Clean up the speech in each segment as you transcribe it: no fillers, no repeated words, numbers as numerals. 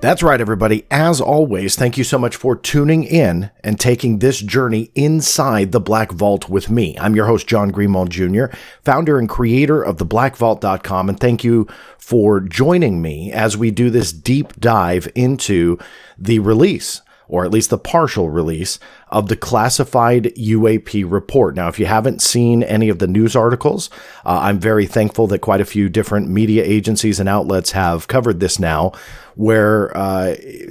That's right, everybody. As always, thank you so much for tuning in and taking this journey inside the Black Vault with me. I'm your host, John Greenwald Jr., founder and creator of theblackvault.com, and thank you for joining me as we do this deep dive into the release, or at least the partial release, of the classified UAP report. Now, if you haven't seen any of the news articles, I'm very thankful that quite a few different media agencies and outlets have covered this now, where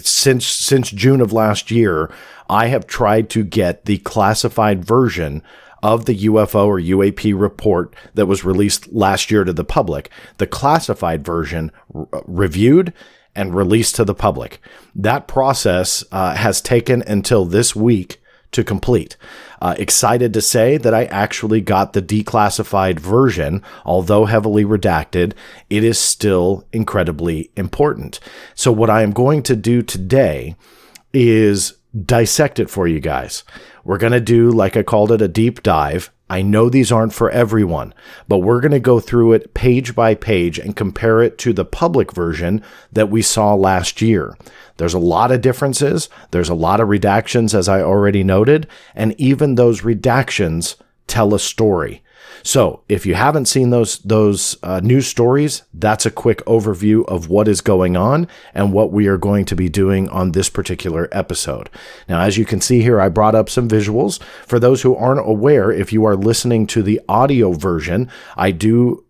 since June of last year, I have tried to get the classified version of the UFO or UAP report that was released last year to the public, the classified version reviewed and released to the public. That process has taken until this week to complete. Excited to say that I actually got the declassified version. Although heavily redacted, it is still incredibly important. So what I am going to do today is dissect it for you guys. We're going to do, like I called it, a deep dive. I know these aren't for everyone, but we're going to go through it page by page and compare it to the public version that we saw last year. There's a lot of differences. There's a lot of redactions, as I already noted, and even those redactions tell a story. So if you haven't seen those news stories, that's a quick overview of what is going on and what we are going to be doing on this particular episode. Now, as you can see here, I brought up some visuals. For those who aren't aware, if you are listening to the audio version, I do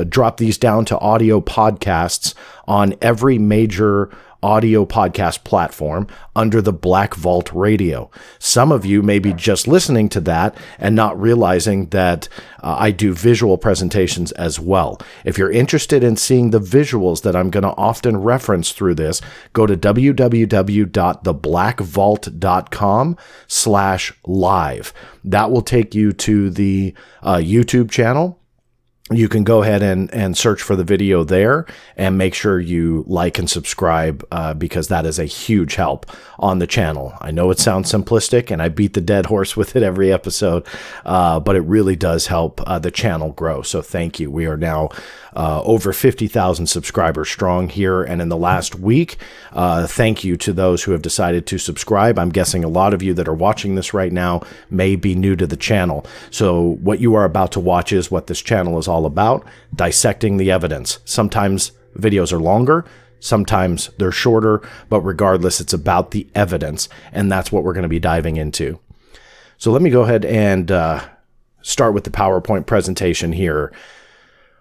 drop these down to audio podcasts on every major audio podcast platform under the Black Vault Radio. Some of you may be just listening to that and not realizing that I do visual presentations as well. If you're interested in seeing the visuals that I'm going to often reference through this, go to www.theblackvault.com/live. That will take you to the YouTube channel. You can go ahead and search for the video there and make sure you like and subscribe because that is a huge help on the channel. I know it sounds simplistic and I beat the dead horse with it every episode, but it really does help the channel grow. So thank you. We are now over 50,000 subscribers strong here. And in the last week, thank you to those who have decided to subscribe. I'm guessing a lot of you that are watching this right now may be new to the channel. So what you are about to watch is what this channel is all about, dissecting the evidence. Sometimes videos are longer, sometimes they're shorter, but regardless, it's about the evidence, and that's what we're going to be diving into. So let me go ahead and start with the PowerPoint presentation here.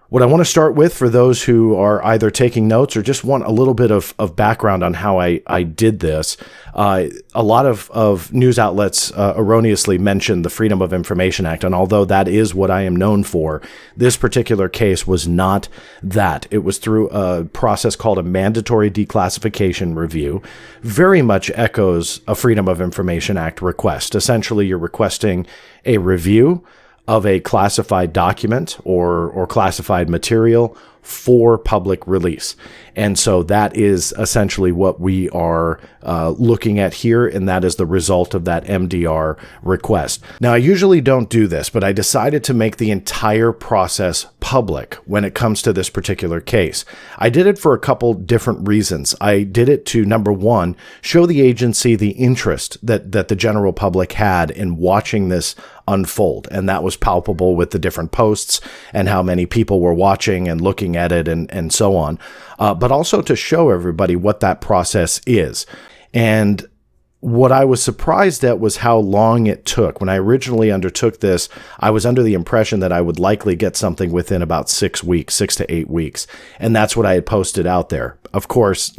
What I want to start with, for those who are either taking notes or just want a little bit of background on how I did this, a lot of news outlets erroneously mentioned the Freedom of Information Act, and although that is what I am known for, this particular case was not that. It was through a process called a Mandatory Declassification review. Very much echoes a Freedom of Information Act request. Essentially, you're requesting a review of a classified document or classified material for public release. And so that is essentially what we are looking at here, and that is the result of that MDR request. Now, I usually don't do this, but I decided to make the entire process public when it comes to this particular case. I did it for a couple different reasons. I did it to, number one, show the agency the interest that the general public had in watching this unfold, and that was palpable with the different posts and how many people were watching and looking at it and so on, but also to show everybody what that process is. And what I was surprised at was how long it took. When I originally undertook this, I was under the impression that I would likely get something within about 6 weeks, 6 to 8 weeks. And that's what I had posted out there. Of course,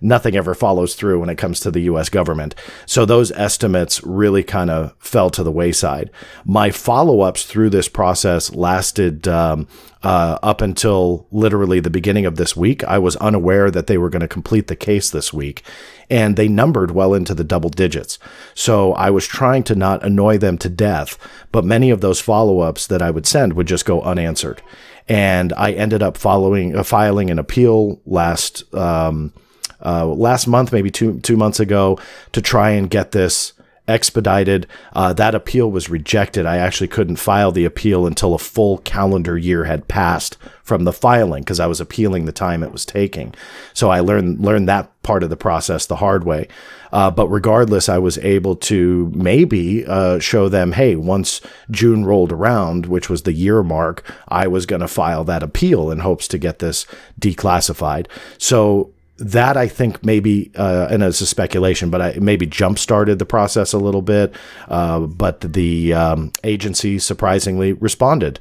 nothing ever follows through when it comes to the U.S. government. So those estimates really kind of fell to the wayside. My follow-ups through this process lasted up until literally the beginning of this week. I was unaware that they were going to complete the case this week, and they numbered well into the double digits. So I was trying to not annoy them to death, but many of those follow-ups that I would send would just go unanswered. And I ended up filing an appeal last month, maybe two months ago, to try and get this expedited. That appeal was rejected. I actually couldn't file the appeal until a full calendar year had passed from the filing, because I was appealing the time it was taking. So I learned that part of the process the hard way. But regardless, I was able to maybe show them, hey, once June rolled around, which was the year mark, I was going to file that appeal in hopes to get this declassified. So that, I think, maybe, and it's a speculation, but I maybe jump-started the process a little bit. But the agency surprisingly responded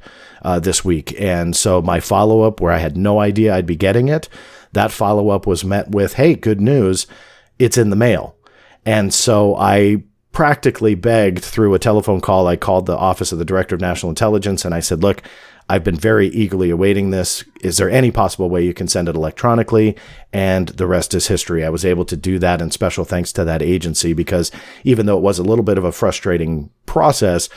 this week. And so my follow-up, where I had no idea I'd be getting it, that follow-up was met with, hey, good news, it's in the mail. And so I practically begged through a telephone call. I called the Office of the Director of National Intelligence, and I said, look, I've been very eagerly awaiting this. Is there any possible way you can send it electronically? And the rest is history. I was able to do that, and special thanks to that agency, because even though it was a little bit of a frustrating process,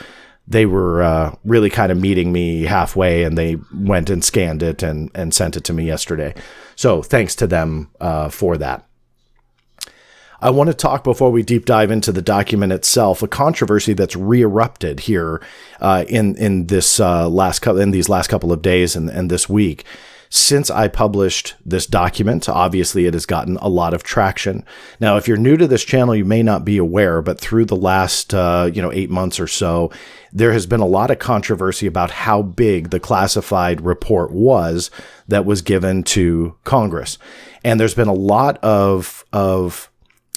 they were really kind of meeting me halfway, and they went and scanned it and sent it to me yesterday. So thanks to them for that. I want to talk, before we deep dive into the document itself, a controversy that's re-erupted here in these last couple of days and this week. Since I published this document, obviously it has gotten a lot of traction. Now, if you're new to this channel, you may not be aware, but through the last 8 months or so, there has been a lot of controversy about how big the classified report was that was given to Congress. And there's been a lot of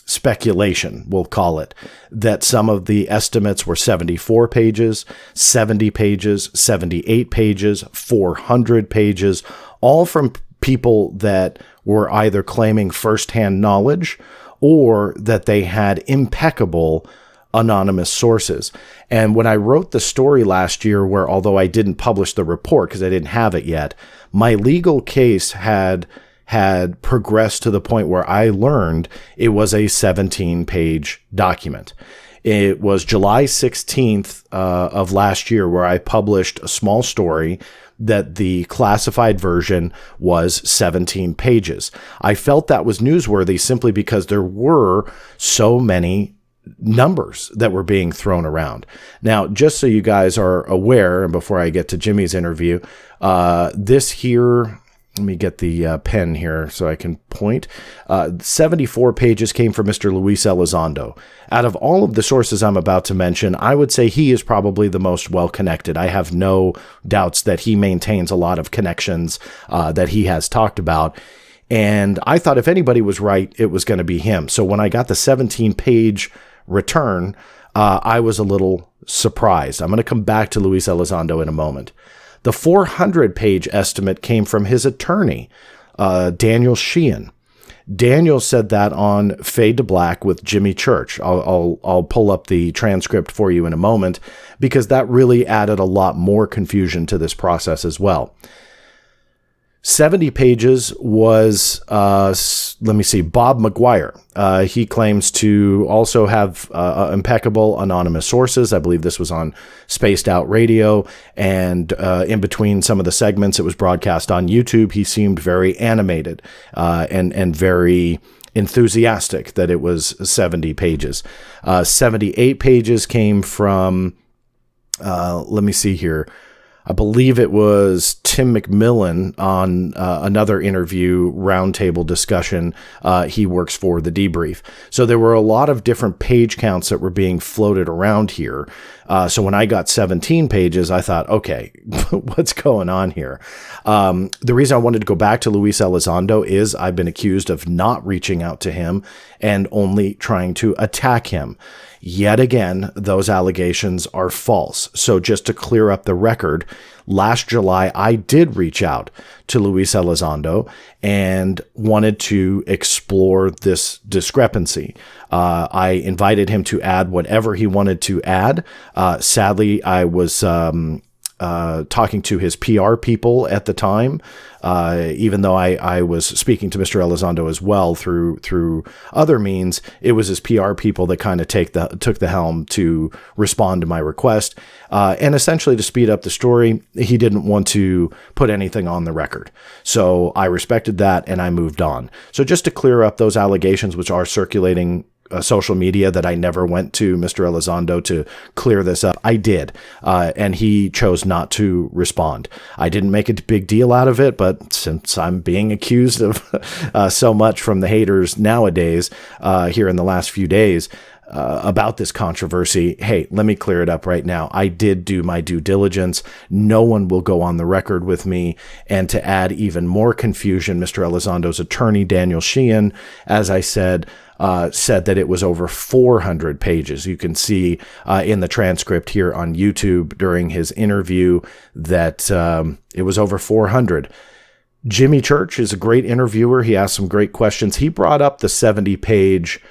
speculation, we'll call it, that some of the estimates were 74 pages, 70 pages, 78 pages, 400 pages, all from people that were either claiming firsthand knowledge or that they had impeccable anonymous sources. And when I wrote the story last year, where although I didn't publish the report because I didn't have it yet, my legal case had progressed to the point where I learned it was a 17-page document. It was July 16th of last year where I published a small story that the classified version was 17 pages. I felt that was newsworthy simply because there were so many numbers that were being thrown around. Now, just so you guys are aware, and before I get to Jimmy's interview, this here... Let me get the pen here so I can point. 74 pages came from Mr. Luis Elizondo. Out of all of the sources I'm about to mention, I would say he is probably the most well-connected. I have no doubts that he maintains a lot of connections that he has talked about. And I thought if anybody was right, it was going to be him. So when I got the 17-page return, I was a little surprised. I'm going to come back to Luis Elizondo in a moment. The 400-page estimate came from his attorney, Daniel Sheehan. Daniel said that on Fade to Black with Jimmy Church. I'll pull up the transcript for you in a moment, because that really added a lot more confusion to this process as well. 70 pages was, Bob McGuire. He claims to also have impeccable anonymous sources. I believe this was on Spaced Out Radio, and in between some of the segments, it was broadcast on YouTube. He seemed very animated and very enthusiastic that it was 70 pages. 78 pages came from, I believe it was Tim McMillan on another interview roundtable discussion. He works for The Debrief. So there were a lot of different page counts that were being floated around here. So when I got 17 pages, I thought, okay, what's going on here? The reason I wanted to go back to Luis Elizondo is I've been accused of not reaching out to him and only trying to attack him. Yet again, those allegations are false. So just to clear up the record, last July, I did reach out to Luis Elizondo and wanted to explore this discrepancy. I invited him to add whatever he wanted to add. Sadly, I was talking to his PR people at the time, even though I was speaking to Mr. Elizondo as well through other means. It was his PR people that kind of took the helm to respond to my request. And essentially, to speed up the story, he didn't want to put anything on the record. So I respected that and I moved on. So just to clear up those allegations which are circulating social media that I never went to Mr. Elizondo to clear this up. I did, and he chose not to respond. I didn't make a big deal out of it, but since I'm being accused of so much from the haters nowadays, here in the last few days, about this controversy, hey, let me clear it up right now. I did do my due diligence. No one will go on the record with me. And to add even more confusion, Mr. Elizondo's attorney, Daniel Sheehan, as I said that it was over 400 pages. You can see in the transcript here on YouTube during his interview that it was over 400. Jimmy Church is a great interviewer. He asked some great questions. He brought up the 78-page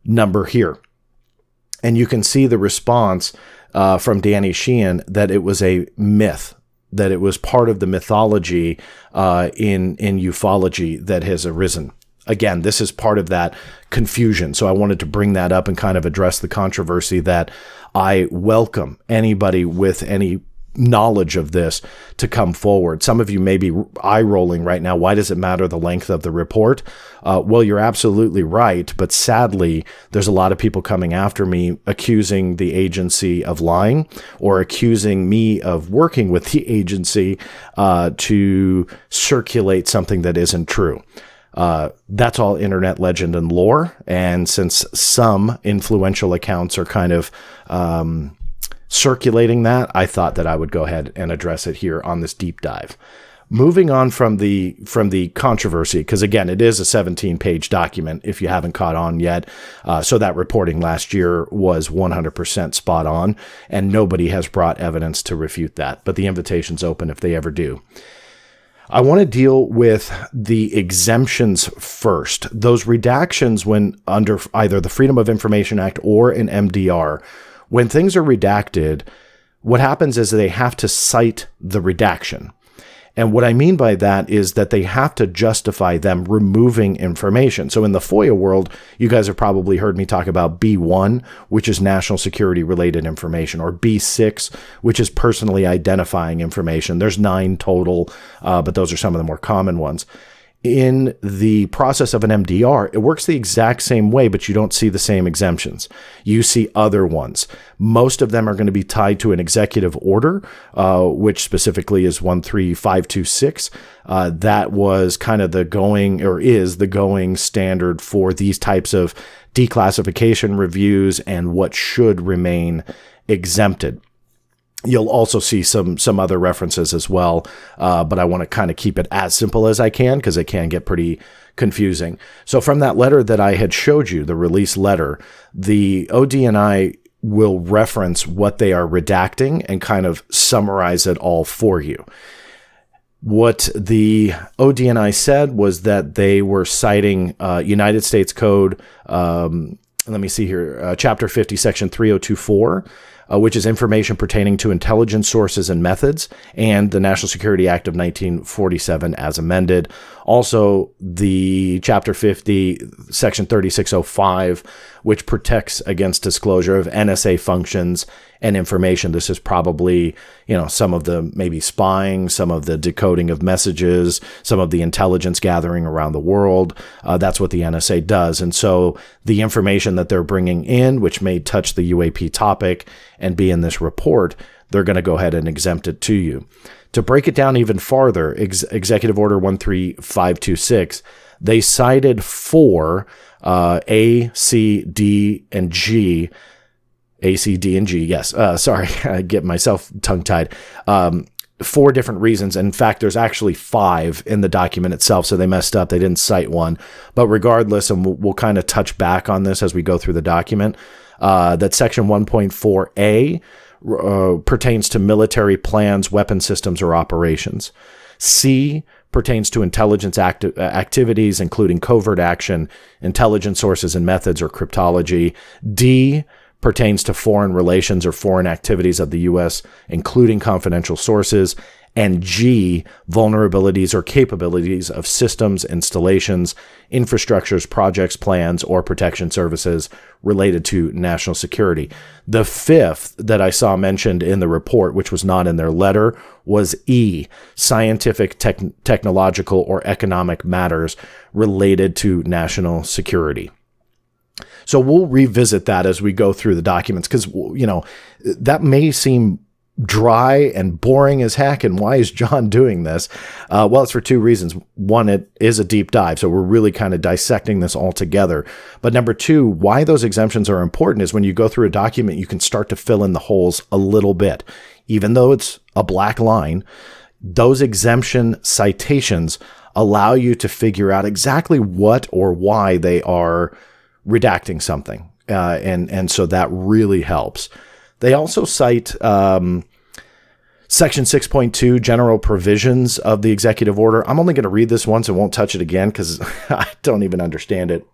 number here. And you can see the response from Danny Sheehan that it was a myth, that it was part of the mythology in ufology that has arisen. Again, this is part of that confusion. So I wanted to bring that up and kind of address the controversy that I welcome anybody with any knowledge of this to come forward. Some of you may be eye rolling right now. Why does it matter the length of the report? Well, you're absolutely right. But sadly, there's a lot of people coming after me accusing the agency of lying or accusing me of working with the agency to circulate something that isn't true. That's all internet legend and lore. And since some influential accounts are kind of circulating that, I thought that I would go ahead and address it here on this deep dive. Moving on from the controversy, because again, it is a 17-page document if you haven't caught on yet. So that reporting last year was 100% spot on, and nobody has brought evidence to refute that. But the invitation's open if they ever do. I want to deal with the exemptions first. Those redactions when under either the Freedom of Information Act or an MDR, when things are redacted, what happens is they have to cite the redaction. And what I mean by that is that they have to justify them removing information. So in the FOIA world, you guys have probably heard me talk about B1, which is national security related information, or B6, which is personally identifying information. There's 9 total, but those are some of the more common ones. In the process of an MDR, it works the exact same way, but you don't see the same exemptions. You see other ones. Most of them are going to be tied to an executive order, which specifically is 13526. That was kind of the going, or is the going standard for these types of declassification reviews and what should remain exempted. You'll also see some other references as well, but I want to kind of keep it as simple as I can because it can get pretty confusing. So from that letter that I had showed you, the release letter, the ODNI will reference what they are redacting and kind of summarize it all for you. What the ODNI said was that they were citing United States Code, let me see here, Chapter 50, Section 3024, which is information pertaining to intelligence sources and methods, and the National Security Act of 1947 as amended. Also, the Chapter 50, Section 3605, which protects against disclosure of NSA functions and information. This is probably, some of the maybe spying, some of the decoding of messages, some of the intelligence gathering around the world. That's what the NSA does. And so the information that they're bringing in, which may touch the UAP topic and be in this report, they're going to go ahead and exempt it to you. To break it down even farther, Executive Order 13526, they cited 4 A, C, D, and G. A, C, D, and G. Yes. Sorry, I get myself tongue-tied. 4 different reasons. In fact, there's actually 5 in the document itself, so they messed up. They didn't cite one. But regardless, and we'll kind of touch back on this as we go through the document, that Section 1.4A pertains to military plans, weapon systems, or operations. C pertains to intelligence activities, including covert action, intelligence sources and methods, or cryptology. D pertains to foreign relations or foreign activities of the U.S., including confidential sources. and G, vulnerabilities or capabilities of systems, installations, infrastructures, projects, plans, or protection services related to national security. The fifth that I saw mentioned in the report, which was not in their letter, was E, scientific, technological, or economic matters related to national security. So we'll revisit that as we go through the documents, because, that may seem dry and boring as heck. And why is John doing this? Well, it's for two reasons. One, it is a deep dive, so we're really kind of dissecting this all together. But number two, why those exemptions are important is when you go through a document, you can start to fill in the holes a little bit. Even though it's a black line, those exemption citations allow you to figure out exactly what or why they are redacting something. And so that really helps. They also cite Section 6.2, general provisions of the executive order. I'm only going to read this once and won't touch it again because I don't even understand it.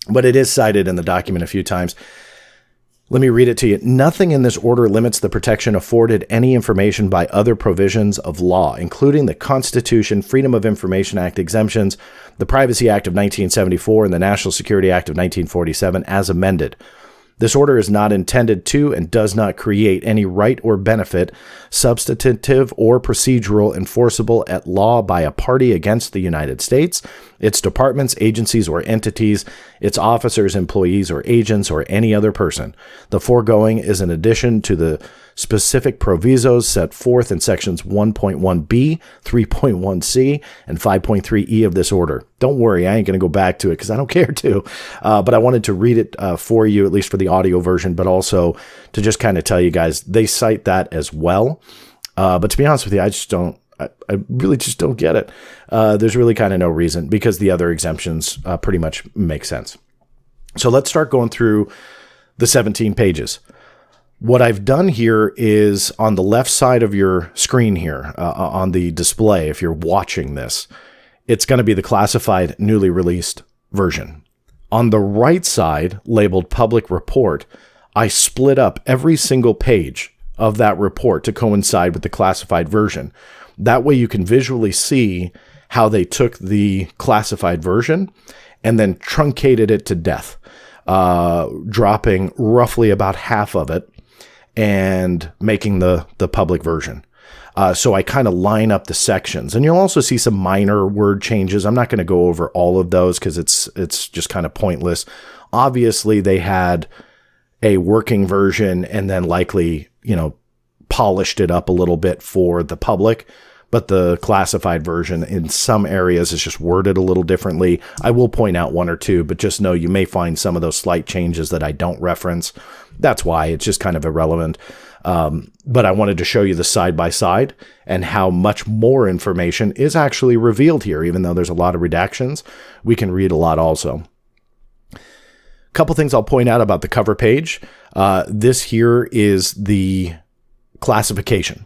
But it is cited in the document a few times. Let me read it to you. Nothing in this order limits the protection afforded any information by other provisions of law, including the Constitution, Freedom of Information Act exemptions, the Privacy Act of 1974, and the National Security Act of 1947 as amended. This order is not intended to and does not create any right or benefit, substantive or procedural, enforceable at law by a party against the United States, its departments, agencies, or entities, its officers, employees, or agents, or any other person. The foregoing is in addition to the specific provisos set forth in sections 1.1b, 3.1c, and 5.3e of this order. Don't worry, I ain't going to go back to it because I don't care to, but I wanted to read it for you, at least for the audio version, but also to just kind of tell you guys, they cite that as well. But to be honest with you, I really just don't get it. There's really kind of no reason because the other exemptions pretty much make sense. So let's start going through the 17 pages. What I've done here is on the left side of your screen here on the display, if you're watching this, it's going to be the classified newly released version. On the right side, labeled public report, I split up every single page of that report to coincide with the classified version. That way you can visually see how they took the classified version and then truncated it to death, dropping roughly about half of it and making the public version. So I kind of line up the sections, and you'll also see some minor word changes. I'm not going to go over all of those because it's just kind of pointless. Obviously, they had a working version and then likely, polished it up a little bit for the public, but the classified version in some areas is just worded a little differently. I will point out one or two, but just know you may find some of those slight changes that I don't reference. That's why it's just kind of irrelevant. But I wanted to show you the side by side and how much more information is actually revealed here. Even though there's a lot of redactions, we can read a lot also. A couple things I'll point out about the cover page. This here is the classification.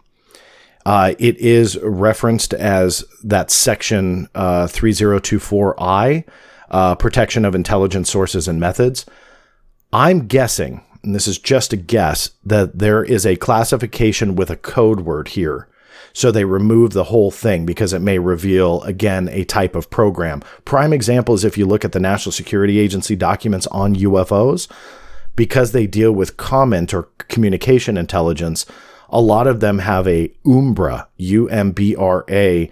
It is referenced as that section 3024I, protection of intelligence sources and methods. I'm guessing, and this is just a guess, that there is a classification with a code word here. So they remove the whole thing because it may reveal, again, a type of program. Prime example is if you look at the National Security Agency documents on UFOs, because they deal with comment or communication intelligence, a lot of them have a UMBRA, UMBRA,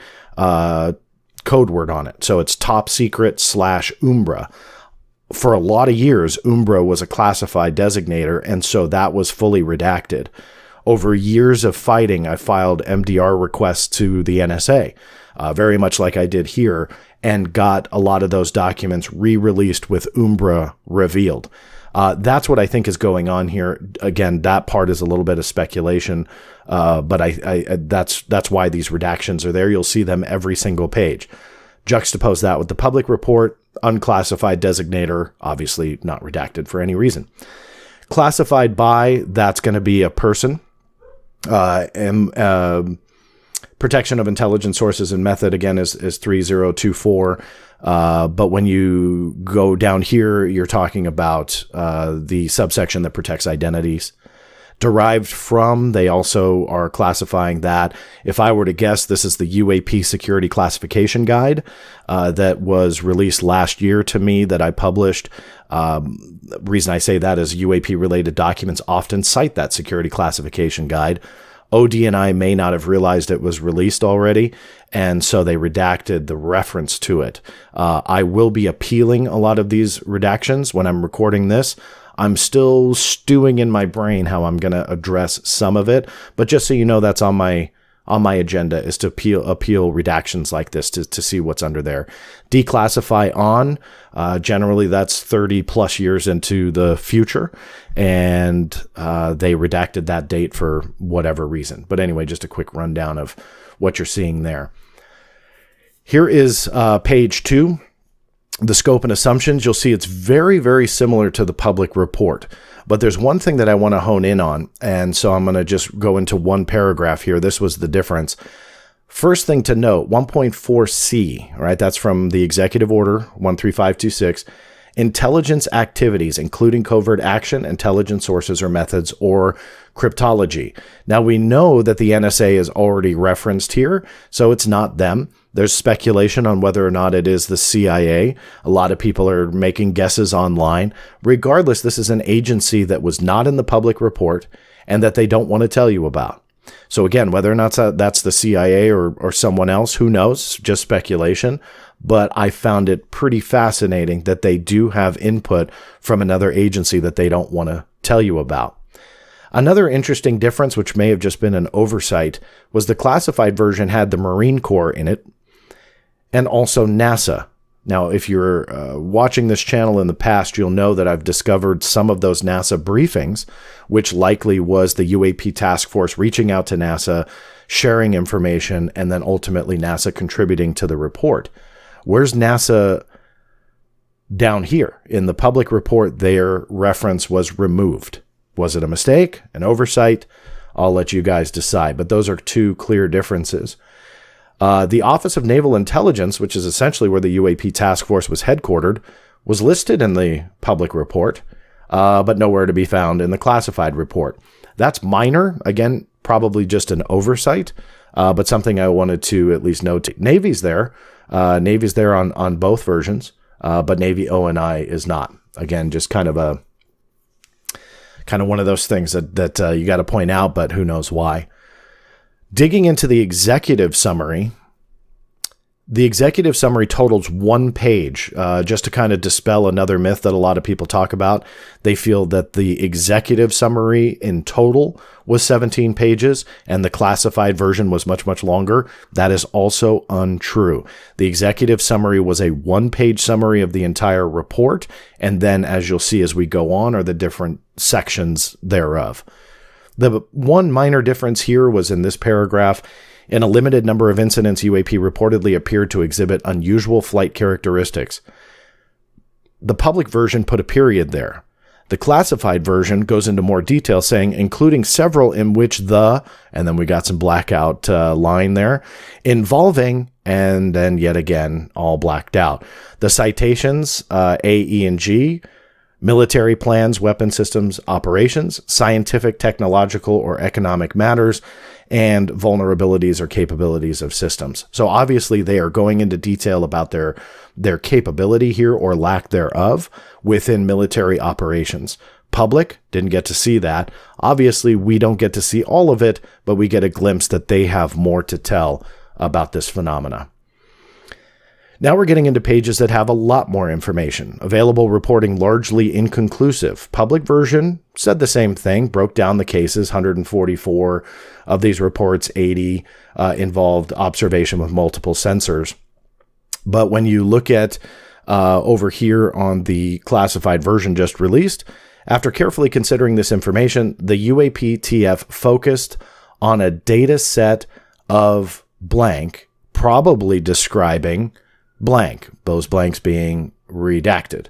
code word on it. So it's top secret / UMBRA. For a lot of years, UMBRA was a classified designator, and so that was fully redacted. Over years of fighting, I filed MDR requests to the NSA, very much like I did here, and got a lot of those documents re-released with UMBRA revealed. That's what I think is going on here. Again, that part is a little bit of speculation, but that's why these redactions are there. You'll see them every single page. Juxtapose that with the public report, unclassified designator, obviously not redacted for any reason. Classified by, that's going to be a person. Protection of intelligence sources and method, again, is 3024. But when you go down here, you're talking about the subsection that protects identities. derived from. They also are classifying that. If I were to guess, this is the UAP Security Classification Guide that was released last year to me that I published. The reason I say that is UAP-related documents often cite that Security Classification Guide. ODNI may not have realized it was released already, and so they redacted the reference to it. I will be appealing a lot of these redactions when I'm recording this. I'm still stewing in my brain how I'm going to address some of it, but just so you know, that's on my agenda, is to appeal redactions like this to see what's under there. Declassify on, generally that's 30 plus years into the future, and they redacted that date for whatever reason. But anyway, just a quick rundown of what you're seeing there. Here is page 2, the scope and assumptions. You'll see it's very, very similar to the public report. But there's one thing that I want to hone in on, and so I'm going to just go into one paragraph here. This was the difference. First thing to note, 1.4c, right? That's from the Executive Order 13526. Intelligence activities, including covert action, intelligence sources or methods, or cryptology. Now, we know that the NSA is already referenced here, so it's not them. There's speculation on whether or not it is the CIA. A lot of people are making guesses online. Regardless, this is an agency that was not in the public report and that they don't want to tell you about. So again, whether or not that's the CIA or someone else, who knows, just speculation. But I found it pretty fascinating that they do have input from another agency that they don't want to tell you about. Another interesting difference, which may have just been an oversight, was the classified version had the Marine Corps in it and also NASA. Now, if you're watching this channel in the past, you'll know that I've discovered some of those NASA briefings, which likely was the UAP task force reaching out to NASA, sharing information, and then ultimately NASA contributing to the report. Where's NASA down here? In the public report, their reference was removed. Was it a mistake, an oversight? I'll let you guys decide, but those are two clear differences. The Office of Naval Intelligence, which is essentially where the UAP task force was headquartered, was listed in the public report, but nowhere to be found in the classified report. That's minor. Again, probably just an oversight, but something I wanted to at least note. Navy's there. Navy's there on both versions, but Navy ONI is not. Again, just kind of one of those things that you got to point out, but who knows why. Digging into the executive summary, totals 1 page, just to kind of dispel another myth that a lot of people talk about. They feel that the executive summary in total was 17 pages and the classified version was much, much longer. That is also untrue. The executive summary was a 1-page summary of the entire report, and then, as you'll see as we go on, are the different sections thereof. The one minor difference here was in this paragraph. In a limited number of incidents, UAP reportedly appeared to exhibit unusual flight characteristics. The public version put a period there. The classified version goes into more detail, saying, including several in which and then we got some blackout line there, involving, and then yet again, all blacked out. The citations, A, E, and G, military plans, weapon systems, operations, scientific, technological, or economic matters, and vulnerabilities or capabilities of systems. So obviously they are going into detail about their capability here or lack thereof within military operations. Public didn't get to see that. Obviously we don't get to see all of it, but we get a glimpse that they have more to tell about this phenomena. Now we're getting into pages that have a lot more information. Available reporting largely inconclusive. Public version said the same thing, broke down the cases, 144 of these reports, 80 involved observation with multiple sensors. But when you look at over here on the classified version just released, after carefully considering this information, the UAPTF focused on a data set of blank, probably describing blank, those blanks being redacted.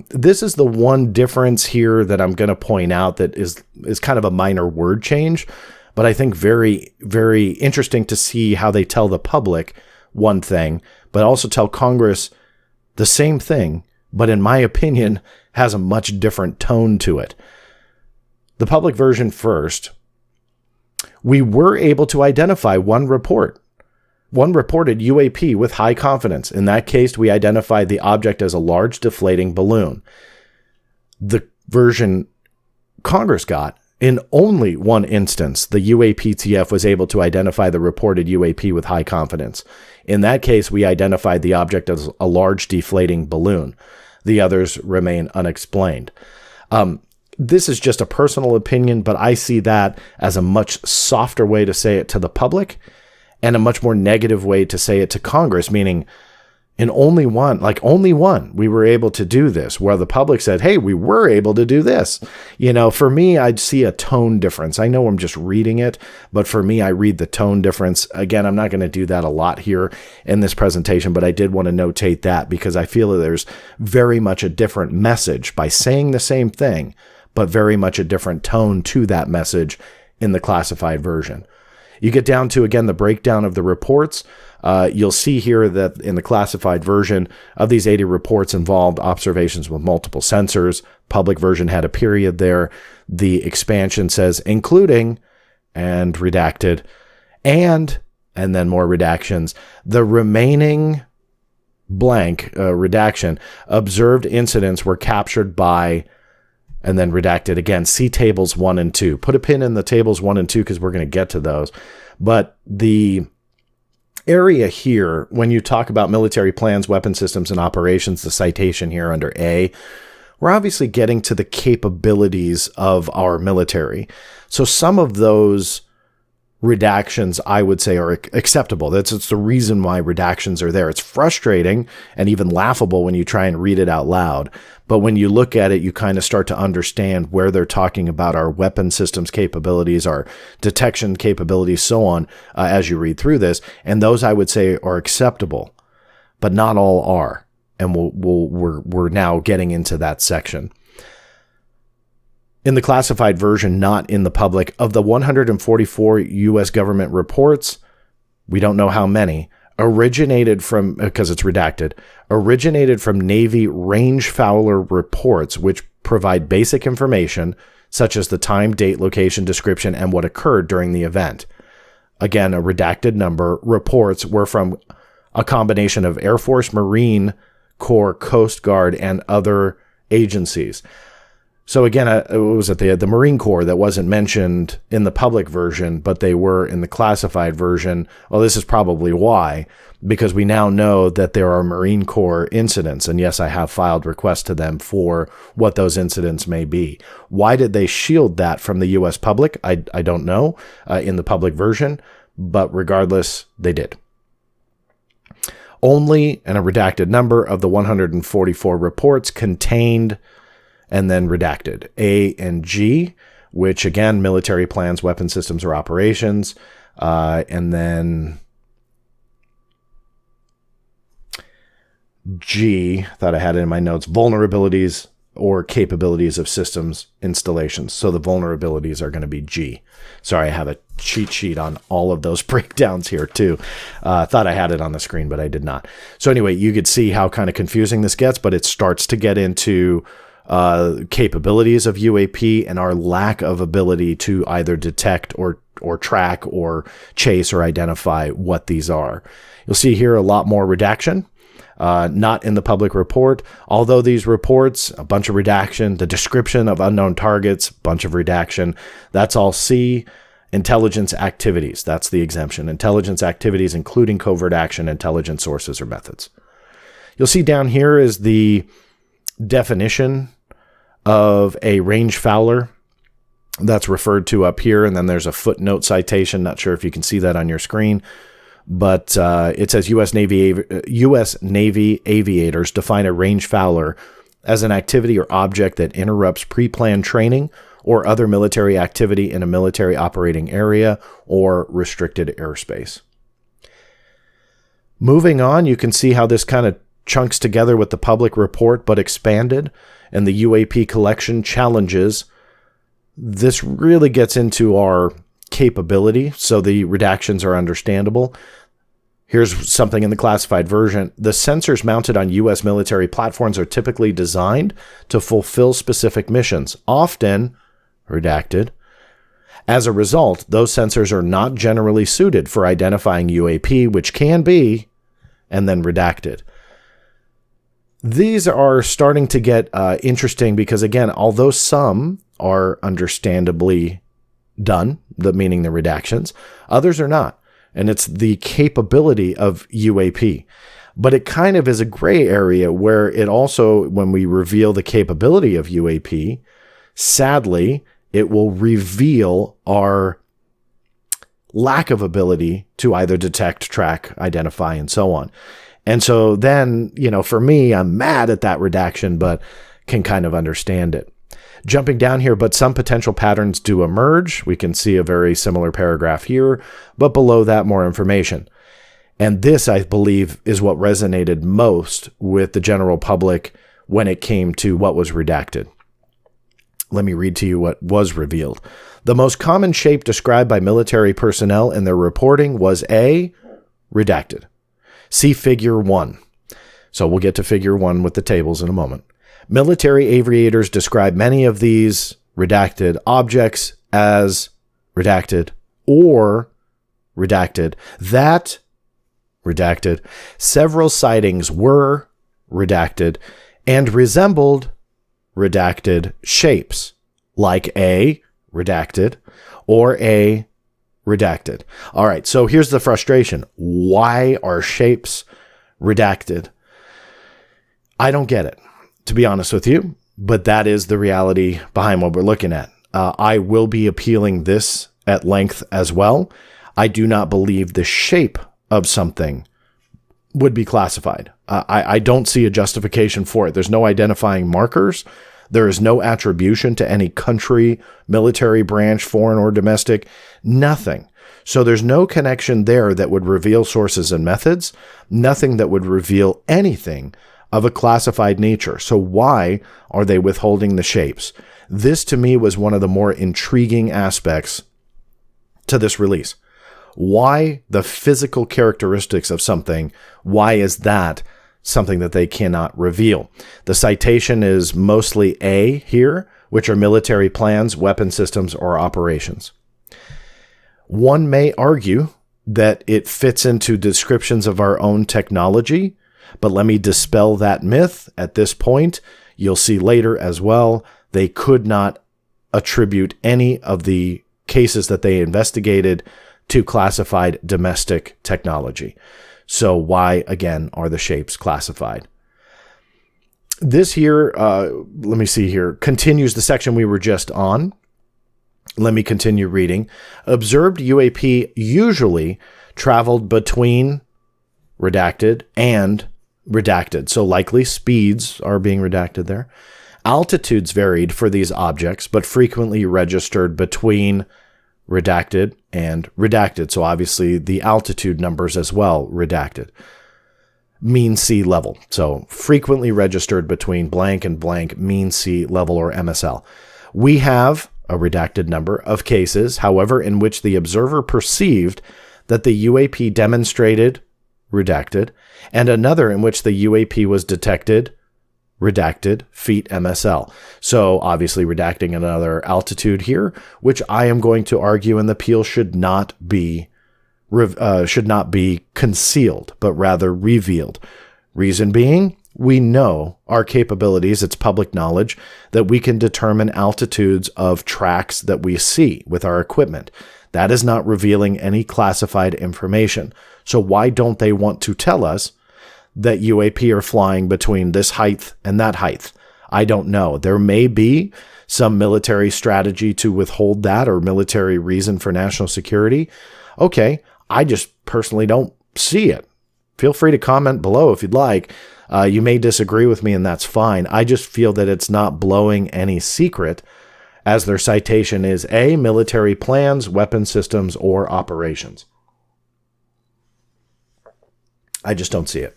This is the one difference here that I'm going to point out that is kind of a minor word change, but I think very, very interesting to see how they tell the public one thing, but also tell Congress the same thing, but in my opinion, has a much different tone to it. The public version first, we were able to identify one reported UAP with high confidence. In that case, we identified the object as a large deflating balloon. The version Congress got, in only one instance, the UAPTF was able to identify the reported UAP with high confidence. In that case, we identified the object as a large deflating balloon. The others remain unexplained. This is just a personal opinion, but I see that as a much softer way to say it to the public and a much more negative way to say it to Congress, meaning in only one, we were able to do this, where the public said, hey, we were able to do this. For me, I'd see a tone difference. I know I'm just reading it, but for me, I read the tone difference. Again, I'm not going to do that a lot here in this presentation, but I did want to notate that because I feel that there's very much a different message by saying the same thing, but very much a different tone to that message in the classified version. You get down to, again, the breakdown of the reports. You'll see here that in the classified version of these 80 reports involved observations with multiple sensors. Public version had a period there. The expansion says including and redacted and then more redactions. The remaining blank redaction, observed incidents were captured by, and then redacted again. See tables 1 and 2. Put a pin in the tables 1 and 2 because we're going to get to those. But the area here, when you talk about military plans, weapon systems, and operations, the citation here under A, we're obviously getting to the capabilities of our military. So some of those redactions, I would say, are acceptable. It's the reason why redactions are there. It's frustrating and even laughable when you try and read it out loud. But when you look at it, you kind of start to understand where they're talking about our weapon systems capabilities, our detection capabilities, so on, as you read through this. And those, I would say, are acceptable, but not all are. And we're now getting into that section. In the classified version, not in the public, of the 144 U.S. government reports, we don't know how many, originated from, because it's redacted, originated from Navy range fowler reports, which provide basic information, such as the time, date, location, description, and what occurred during the event. Again, a redacted number. Reports were from a combination of Air Force, Marine Corps, Coast Guard, and other agencies. So again, it was at the Marine Corps that wasn't mentioned in the public version, but they were in the classified version. Well, this is probably why, because we now know that there are Marine Corps incidents. And yes, I have filed requests to them for what those incidents may be. Why did they shield that from the U.S. public? I don't know in the public version, but regardless, they did. Only, and a redacted number of the 144 reports contained and then redacted A and G, which again, military plans, weapon systems, or operations. And then G, thought I had it in my notes, vulnerabilities or capabilities of systems installations. So the vulnerabilities are going to be G. Sorry, I have a cheat sheet on all of those breakdowns here too. Thought I had it on the screen, but I did not. So anyway, you could see how kind of confusing this gets, but it starts to get into capabilities of UAP and our lack of ability to either detect or track or chase or identify what these are. You'll see here a lot more redaction, not in the public report. Although these reports, a bunch of redaction, the description of unknown targets, bunch of redaction. That's all C. Intelligence activities. That's the exemption. Intelligence activities, including covert action, intelligence sources or methods. You'll see down here is the definition of a range fowler that's referred to up here. And then there's a footnote citation. Not sure if you can see that on your screen, but it says U.S. Navy aviators define a range fowler as an activity or object that interrupts pre-planned training or other military activity in a military operating area or restricted airspace. Moving on, you can see how this kind of chunks together with the public report, but expanded, and the UAP collection challenges. This really gets into our capability, so the redactions are understandable. Here's something in the classified version. The sensors mounted on U.S. military platforms are typically designed to fulfill specific missions, often redacted. As a result, those sensors are not generally suited for identifying UAP, which can be, and then redacted. These are starting to get interesting because, again, although some are understandably done, meaning the redactions, others are not. And it's the capability of UAP. But it kind of is a gray area where it also, when we reveal the capability of UAP, sadly, it will reveal our lack of ability to either detect, track, identify, and so on. And so then, for me, I'm mad at that redaction, but can kind of understand it. Jumping down here, but some potential patterns do emerge. We can see a very similar paragraph here, but below that, more information. And this, I believe, is what resonated most with the general public when it came to what was redacted. Let me read to you what was revealed. The most common shape described by military personnel in their reporting was A, redacted. See Figure 1. So we'll get to Figure 1 with the tables in a moment. Military aviators describe many of these redacted objects as redacted or redacted. That redacted. Several sightings were redacted and resembled redacted shapes, like A, redacted, or A, redacted. All right, so here's the frustration. Why are shapes redacted? I don't get it, to be honest with you, but that is the reality behind what we're looking at. I will be appealing this at length as well. I do not believe the shape of something would be classified. I don't see a justification for it. There's no identifying markers. There is no attribution to any country, military branch, foreign or domestic, nothing. So there's no connection there that would reveal sources and methods, nothing that would reveal anything of a classified nature. So why are they withholding the shapes? This, to me, was one of the more intriguing aspects to this release. Why the physical characteristics of something? Why is that something that they cannot reveal? The citation is mostly A here, which are military plans, weapon systems, or operations. One may argue that it fits into descriptions of our own technology, but let me dispel that myth at this point. You'll see later as well, they could not attribute any of the cases that they investigated to classified domestic technology. So why, again, are the shapes classified? This here, let me see here, continues the section we were just on. Let me continue reading. Observed UAP usually traveled between redacted and redacted. So likely speeds are being redacted there. Altitudes varied for these objects, but frequently registered between redacted and redacted. So obviously the altitude numbers as well, redacted. Mean sea level. So frequently registered between blank and blank, mean sea level, or MSL. We have a redacted number of cases, however, in which the observer perceived that the UAP demonstrated redacted, and another in which the UAP was detected redacted feet MSL. So obviously redacting another altitude here, which I am going to argue in the appeal should not be concealed, but rather revealed. Reason being, we know our capabilities, it's public knowledge, that we can determine altitudes of tracks that we see with our equipment. That is not revealing any classified information. So why don't they want to tell us that UAP are flying between this height and that height? I don't know. There may be some military strategy to withhold that, or military reason for national security. Okay, I just personally don't see it. Feel free to comment below if you'd like. You may disagree with me, and that's fine. I just feel that it's not blowing any secret, as their citation is A, military plans, weapon systems, or operations. I just don't see it.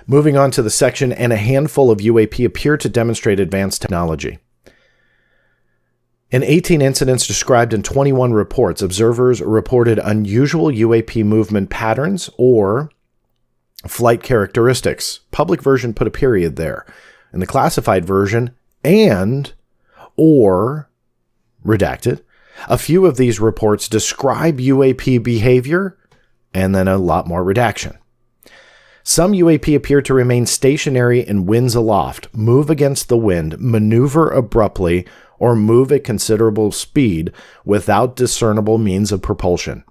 Moving on to the section, and a handful of UAP appear to demonstrate advanced technology. In 18 incidents described in 21 reports, observers reported unusual UAP movement patterns or flight characteristics. Public version put a period there. In the classified version, and or redacted. A few of these reports describe UAP behavior, and then a lot more redaction. Some UAP appear to remain stationary in winds aloft, move against the wind, maneuver abruptly, or move at considerable speed without discernible means of propulsion.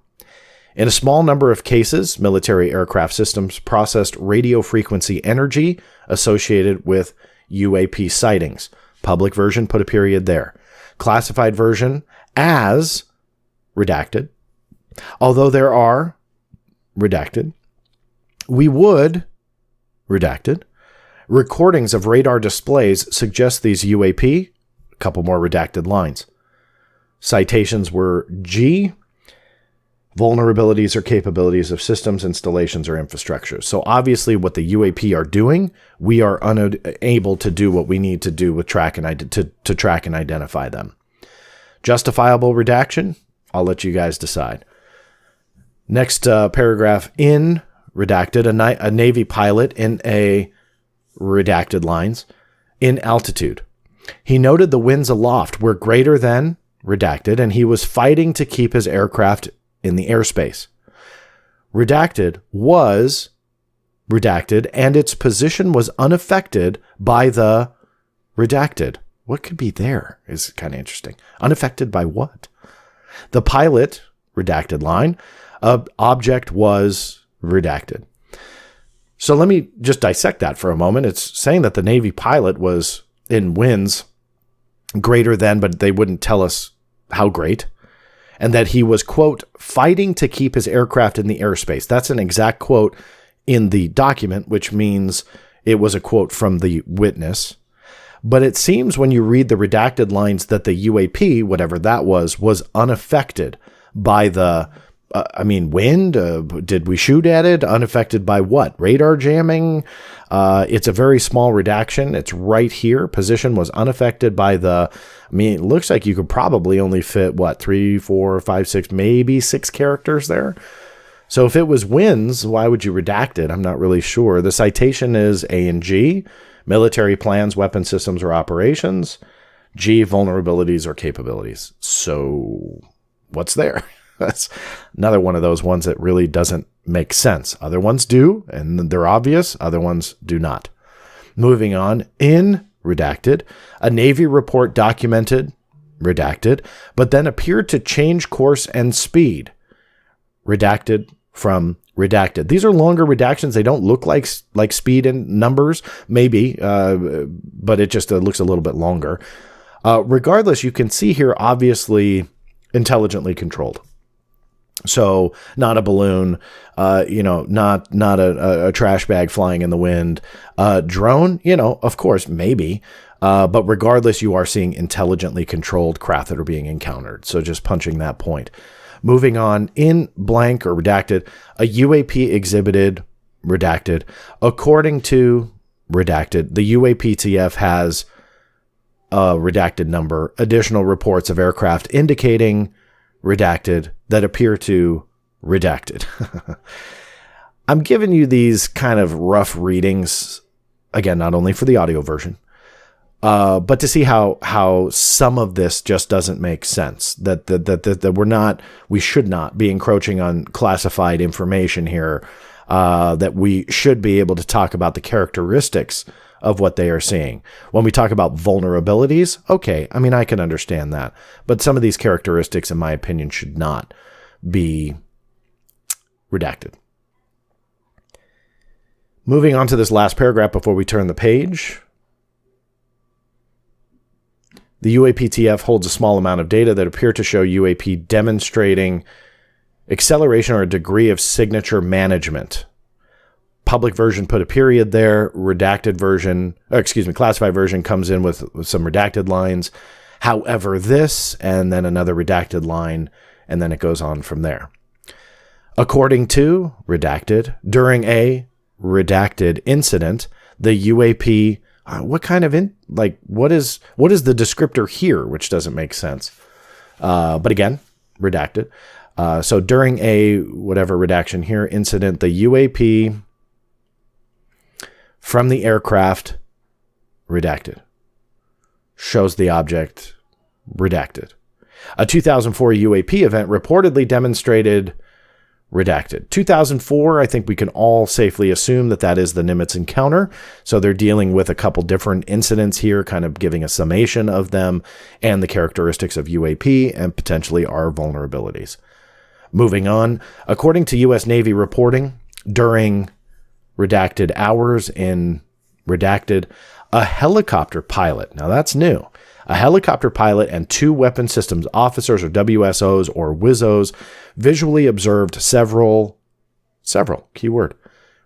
In a small number of cases, military aircraft systems processed radio frequency energy associated with UAP sightings. Public version, put a period there. Classified version as redacted. Although there are redacted, we would redacted. Recordings of radar displays suggest these UAP. A couple more redacted lines. Citations were G. Vulnerabilities or capabilities of systems, installations, or infrastructure. So obviously what the UAP are doing, we are unable to do what we need to do with track and to track and identify them. Justifiable redaction, I'll let you guys decide. Next paragraph, in redacted, a Navy pilot in a redacted lines, in altitude. He noted the winds aloft were greater than redacted, and he was fighting to keep his aircraft in the airspace. Redacted was redacted, and its position was unaffected by the redacted. What could be there is kind of interesting. Unaffected by what? The pilot, redacted line, object was redacted. So let me just dissect that for a moment. It's saying that the Navy pilot was in winds greater than, but they wouldn't tell us how great. And that he was, quote, fighting to keep his aircraft in the airspace. That's an exact quote in the document, which means it was a quote from the witness. But it seems when you read the redacted lines that the UAP, whatever that was unaffected by the, wind? Did we shoot at it? Unaffected by what? Radar jamming? It's a very small redaction. It's right here. Position was unaffected by the, it looks like you could probably only fit, 3, 4, 5, 6, maybe 6 characters there. So if it was winds, why would you redact it? I'm not really sure. The citation is A and G, military plans, weapon systems, or operations. G, vulnerabilities or capabilities. So what's there? That's another one of those ones that really doesn't make sense. Other ones do, and they're obvious. Other ones do not. Moving on, in redacted, a Navy report documented, redacted, but then appeared to change course and speed. Redacted from redacted. These are longer redactions. They don't look like speed and numbers, maybe, but it just looks a little bit longer. Regardless, you can see here, obviously, intelligently controlled. So not a balloon, not a trash bag flying in the wind. Drone, of course, maybe. But regardless, you are seeing intelligently controlled craft that are being encountered. So just punching that point. Moving on, in blank or redacted, a UAP exhibited, redacted. According to redacted, the UAPTF has a redacted number, additional reports of aircraft indicating redacted that appear to redacted. I'm giving you these kind of rough readings, again, not only for the audio version, but to see how some of this just doesn't make sense. That we should not be encroaching on classified information here. That we should be able to talk about the characteristics of what they are seeing. When we talk about vulnerabilities, okay, I can understand that. But some of these characteristics, in my opinion, should not be redacted. Moving on to this last paragraph before we turn the page. The UAPTF holds a small amount of data that appear to show UAP demonstrating acceleration or a degree of signature management. Public version, put a period there. Redacted version, classified version comes in with some redacted lines. However, this, and then another redacted line, and then it goes on from there. According to redacted, during a redacted incident, the UAP, what is the descriptor here, which doesn't make sense. But again, redacted. So during a whatever redaction here incident, the UAP from the aircraft, redacted, shows the object, redacted. A 2004 UAP event reportedly demonstrated redacted. 2004, I think we can all safely assume that that is the Nimitz encounter. So they're dealing with a couple different incidents here, kind of giving a summation of them and the characteristics of UAP and potentially our vulnerabilities. Moving on, according to U.S. Navy reporting, during redacted hours in redacted, a helicopter pilot, now that's new, a helicopter pilot and 2 weapon systems officers or WSOs or WISOs visually observed several, keyword,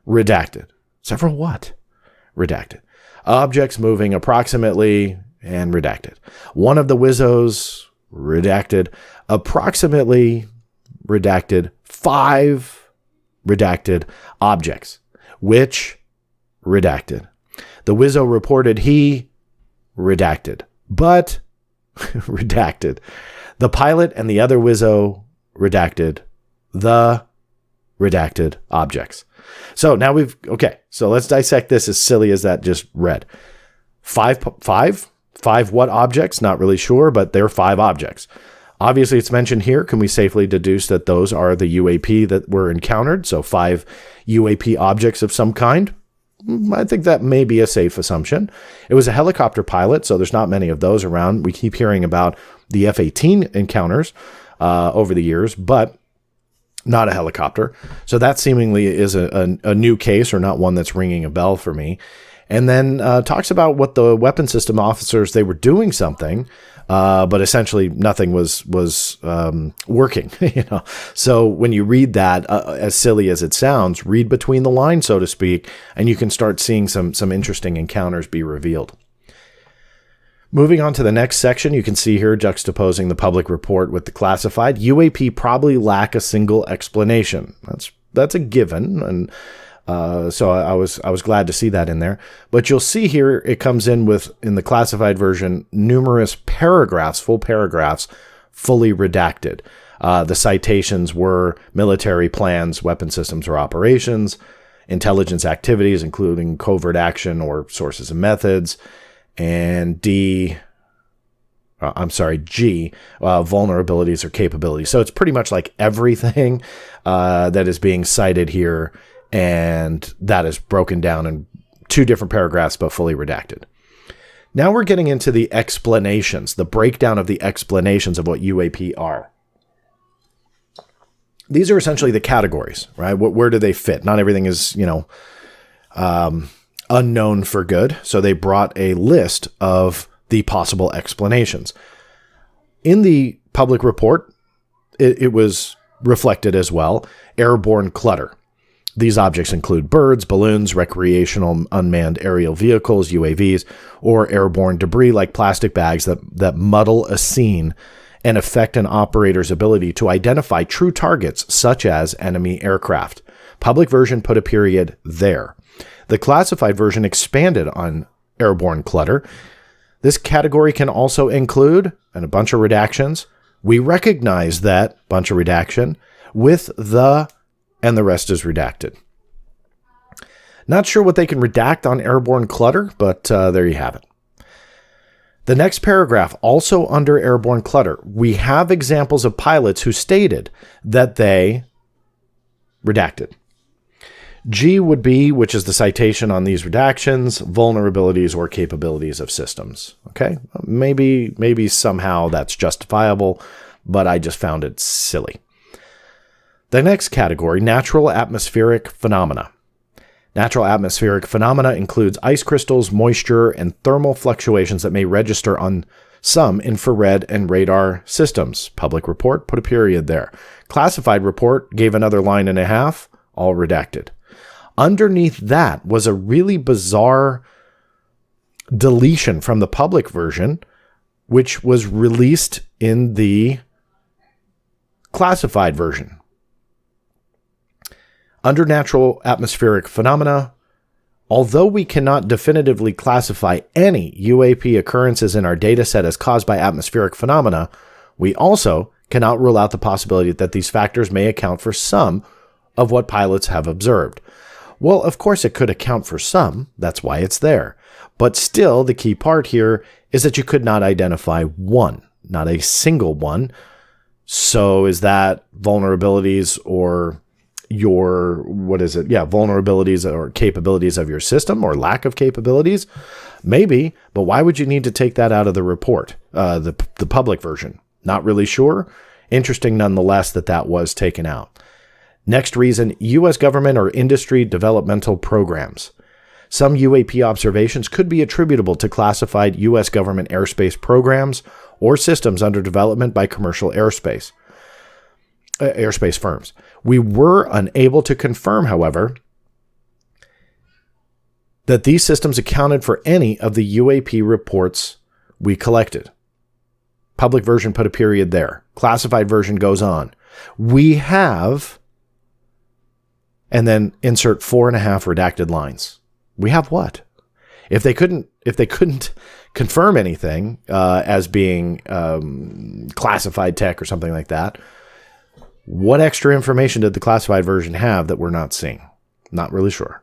redacted. Several what? Redacted. Objects moving approximately and redacted. One of the WISOs, redacted, approximately redacted, 5 redacted objects, which redacted. The WISO reported he redacted, but redacted. The pilot and the other WISO redacted the redacted objects. So now so let's dissect this as silly as that just read. Five what objects? Not really sure, but they're 5 objects. Obviously, it's mentioned here. Can we safely deduce that those are the UAP that were encountered? So 5 UAP objects of some kind? I think that may be a safe assumption. It was a helicopter pilot, so there's not many of those around. We keep hearing about the F-18 encounters over the years, but not a helicopter. So that seemingly is a new case, or not one that's ringing a bell for me. And then talks about what the weapon system officers, they were doing something, but essentially nothing was working. So when you read that, as silly as it sounds, read between the lines, so to speak, and you can start seeing some interesting encounters be revealed. Moving on to the next section, you can see here juxtaposing the public report with the classified. UAP probably lack a single explanation. That's a given, and so I was glad to see that in there. But you'll see here it comes in the classified version, numerous paragraphs, full paragraphs, fully redacted. The citations were military plans, weapon systems or operations, intelligence activities, including covert action or sources and methods, and G, vulnerabilities or capabilities. So it's pretty much like everything that is being cited here, and that is broken down in 2 different paragraphs, but fully redacted. Now we're getting into the explanations, the breakdown of the explanations of what UAP are. These are essentially the categories, right? Where do they fit? Not everything is, unknown for good. So they brought a list of the possible explanations. In the public report, it was reflected as well. Airborne clutter. These objects include birds, balloons, recreational unmanned aerial vehicles, UAVs, or airborne debris like plastic bags that muddle a scene and affect an operator's ability to identify true targets, such as enemy aircraft. Public version put a period there. The classified version expanded on airborne clutter. This category can also include, and a bunch of redactions, we recognize that, bunch of redaction, with the, and the rest is redacted. Not sure what they can redact on airborne clutter, but there you have it. The next paragraph, also under airborne clutter, we have examples of pilots who stated that they redacted. G would be, which is the citation on these redactions, vulnerabilities or capabilities of systems. Okay, maybe somehow that's justifiable, but I just found it silly. The next category, natural atmospheric phenomena. Natural atmospheric phenomena includes ice crystals, moisture, and thermal fluctuations that may register on some infrared and radar systems. Public report, put a period there. Classified report gave another line and a half, all redacted. Underneath that was a really bizarre deletion from the public version, which was released in the classified version. Under natural atmospheric phenomena, although we cannot definitively classify any UAP occurrences in our data set as caused by atmospheric phenomena, we also cannot rule out the possibility that these factors may account for some of what pilots have observed. Well, of course it could account for some, that's why it's there. But still, the key part here is that you could not identify one. not a single one. So is that vulnerabilities or your, vulnerabilities or capabilities of your system or lack of capabilities? Maybe, but why would you need to take that out of the report, the public version? Not really sure. Interesting nonetheless that was taken out. Next reason, U.S. government or industry developmental programs. Some UAP observations could be attributable to classified U.S. government airspace programs or systems under development by commercial airspace firms. We were unable to confirm, however, that these systems accounted for any of the UAP reports we collected. Public version put a period there. Classified version goes on. We have, and then insert 4.5 redacted lines. We have what? If they couldn't confirm anything as being classified tech or something like that, what extra information did the classified version have that we're not seeing? Not really sure.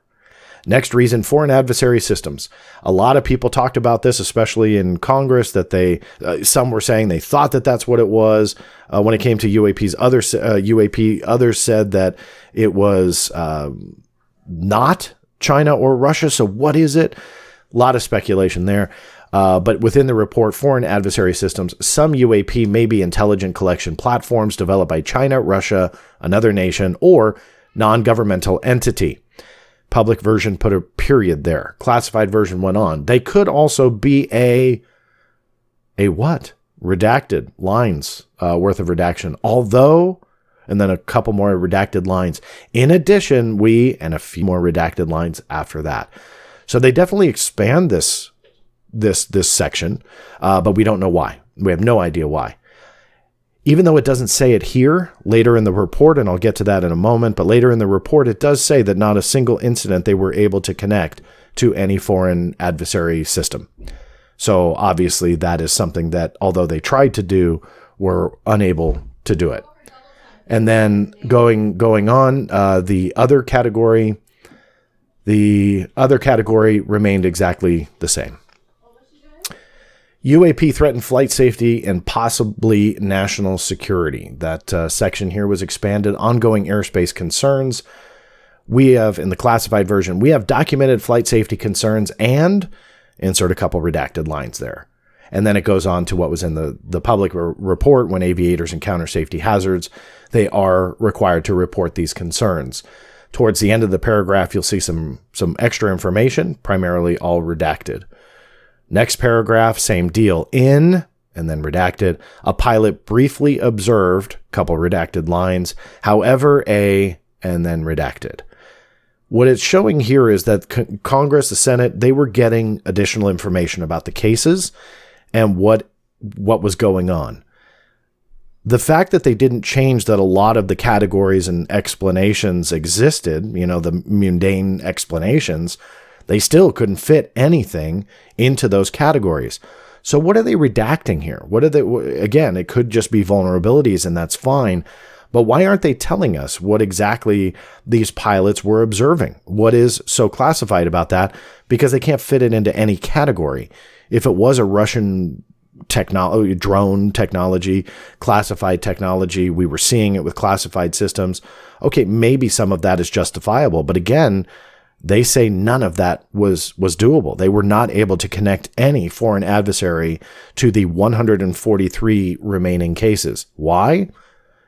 Next reason, foreign adversary systems. A lot of people talked about this, especially in Congress, that some were saying they thought that that's what it was. When it came to UAPs, others said that it was not China or Russia. So what is it? A lot of speculation there. But within the report, foreign adversary systems, some UAP may be intelligent collection platforms developed by China, Russia, another nation, or non-governmental entity. Public version put a period there. Classified version went on. They could also be a what? Redacted lines worth of redaction. Although, and then a couple more redacted lines. In addition, and a few more redacted lines after that. So they definitely expand this section, but we don't know why. We have no idea why. Even though it doesn't say it here, later in the report, and I'll get to that in a moment, but later in the report, it does say that not a single incident they were able to connect to any foreign adversary system. So obviously that is something that, although they tried to do, were unable to do it. And then going on, the other category remained exactly the same. UAP threatened flight safety and possibly national security. That section here was expanded. Ongoing airspace concerns. We have, in the classified version, we have documented flight safety concerns and insert a couple redacted lines there. And then it goes on to what was in the public report. When aviators encounter safety hazards, they are required to report these concerns. Towards the end of the paragraph, you'll see some extra information, primarily all redacted. Next paragraph, same deal. And then redacted. A pilot briefly observed, couple redacted lines. However, and then redacted. What it's showing here is that Congress, the Senate, they were getting additional information about the cases and what was going on. The fact that they didn't change that a lot of the categories and explanations existed, the mundane explanations, they still couldn't fit anything into those categories. So what are they redacting here? Again, it could just be vulnerabilities, and that's fine. But why aren't they telling us what exactly these pilots were observing? What is so classified about that? Because they can't fit it into any category. If it was a Russian drone technology, classified technology, we were seeing it with classified systems. Okay, maybe some of that is justifiable. But again, they say none of that was doable. They were not able to connect any foreign adversary to the 143 remaining cases. Why?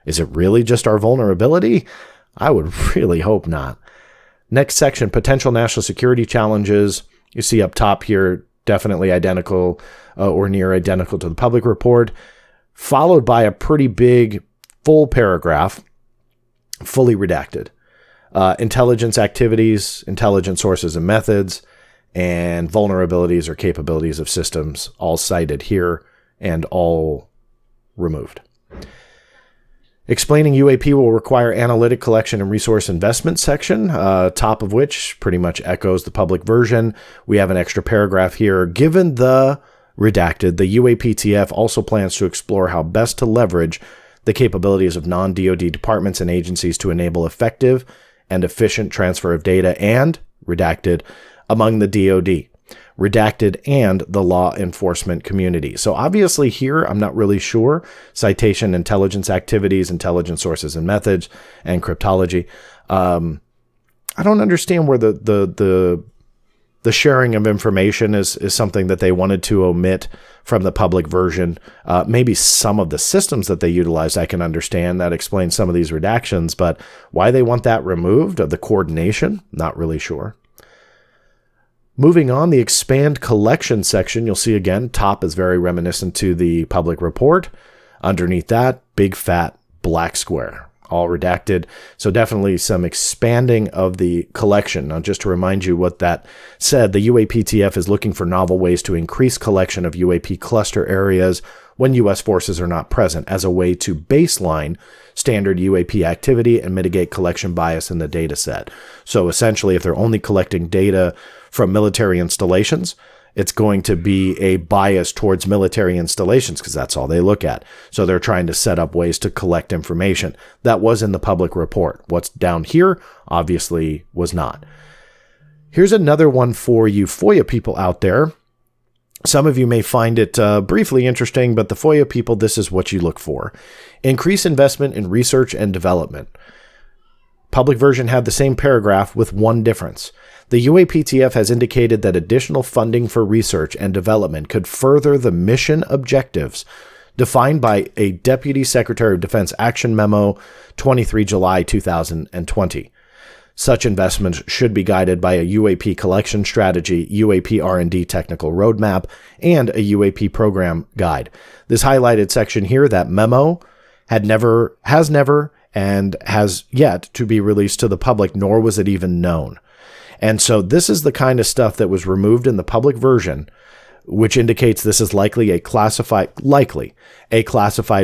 Is it really just our vulnerability? I would really hope not. Next section, potential national security challenges. You see up top here, definitely identical or near identical to the public report, followed by a pretty big full paragraph, fully redacted. Intelligence activities, intelligence sources and methods, and vulnerabilities or capabilities of systems, all cited here and all removed. Explaining UAP will require analytic collection and resource investment section, top of which pretty much echoes the public version. We have an extra paragraph here. Given the redacted, the UAPTF also plans to explore how best to leverage the capabilities of non-DoD departments and agencies to enable effective and efficient transfer of data and, redacted, among the DoD. redacted, and the law enforcement community. So obviously here, I'm not really sure. Citation, intelligence activities, intelligence sources and methods, and cryptology. I don't understand where the sharing of information is something that they wanted to omit from the public version. Maybe some of the systems that they utilized, I can understand. That explains some of these redactions, but why they want that removed of the coordination, not really sure. Moving on, the expand collection section, you'll see again, top is very reminiscent to the public report. Underneath that, big fat black square, all redacted. So definitely some expanding of the collection. Now, just to remind you what that said, the UAPTF is looking for novel ways to increase collection of UAP cluster areas when U.S. forces are not present as a way to baseline standard UAP activity and mitigate collection bias in the data set. So essentially, if they're only collecting data from military installations, it's going to be a bias towards military installations because that's all they look at. So they're trying to set up ways to collect information. That was in the public report. What's down here obviously was not. Here's another one for you FOIA people out there. Some of you may find it briefly interesting, but the FOIA people, this is what you look for. Increase investment in research and development. Public version had the same paragraph with one difference. The UAPTF has indicated that additional funding for research and development could further the mission objectives defined by a Deputy Secretary of Defense Action Memo 23 July 2020. Such investments should be guided by a UAP collection strategy, UAP R&D technical roadmap, and a UAP program guide. This highlighted section here, that memo, has never, and has yet to be released to the public, nor was it even known. And so this is the kind of stuff that was removed in the public version, which indicates this is likely a classified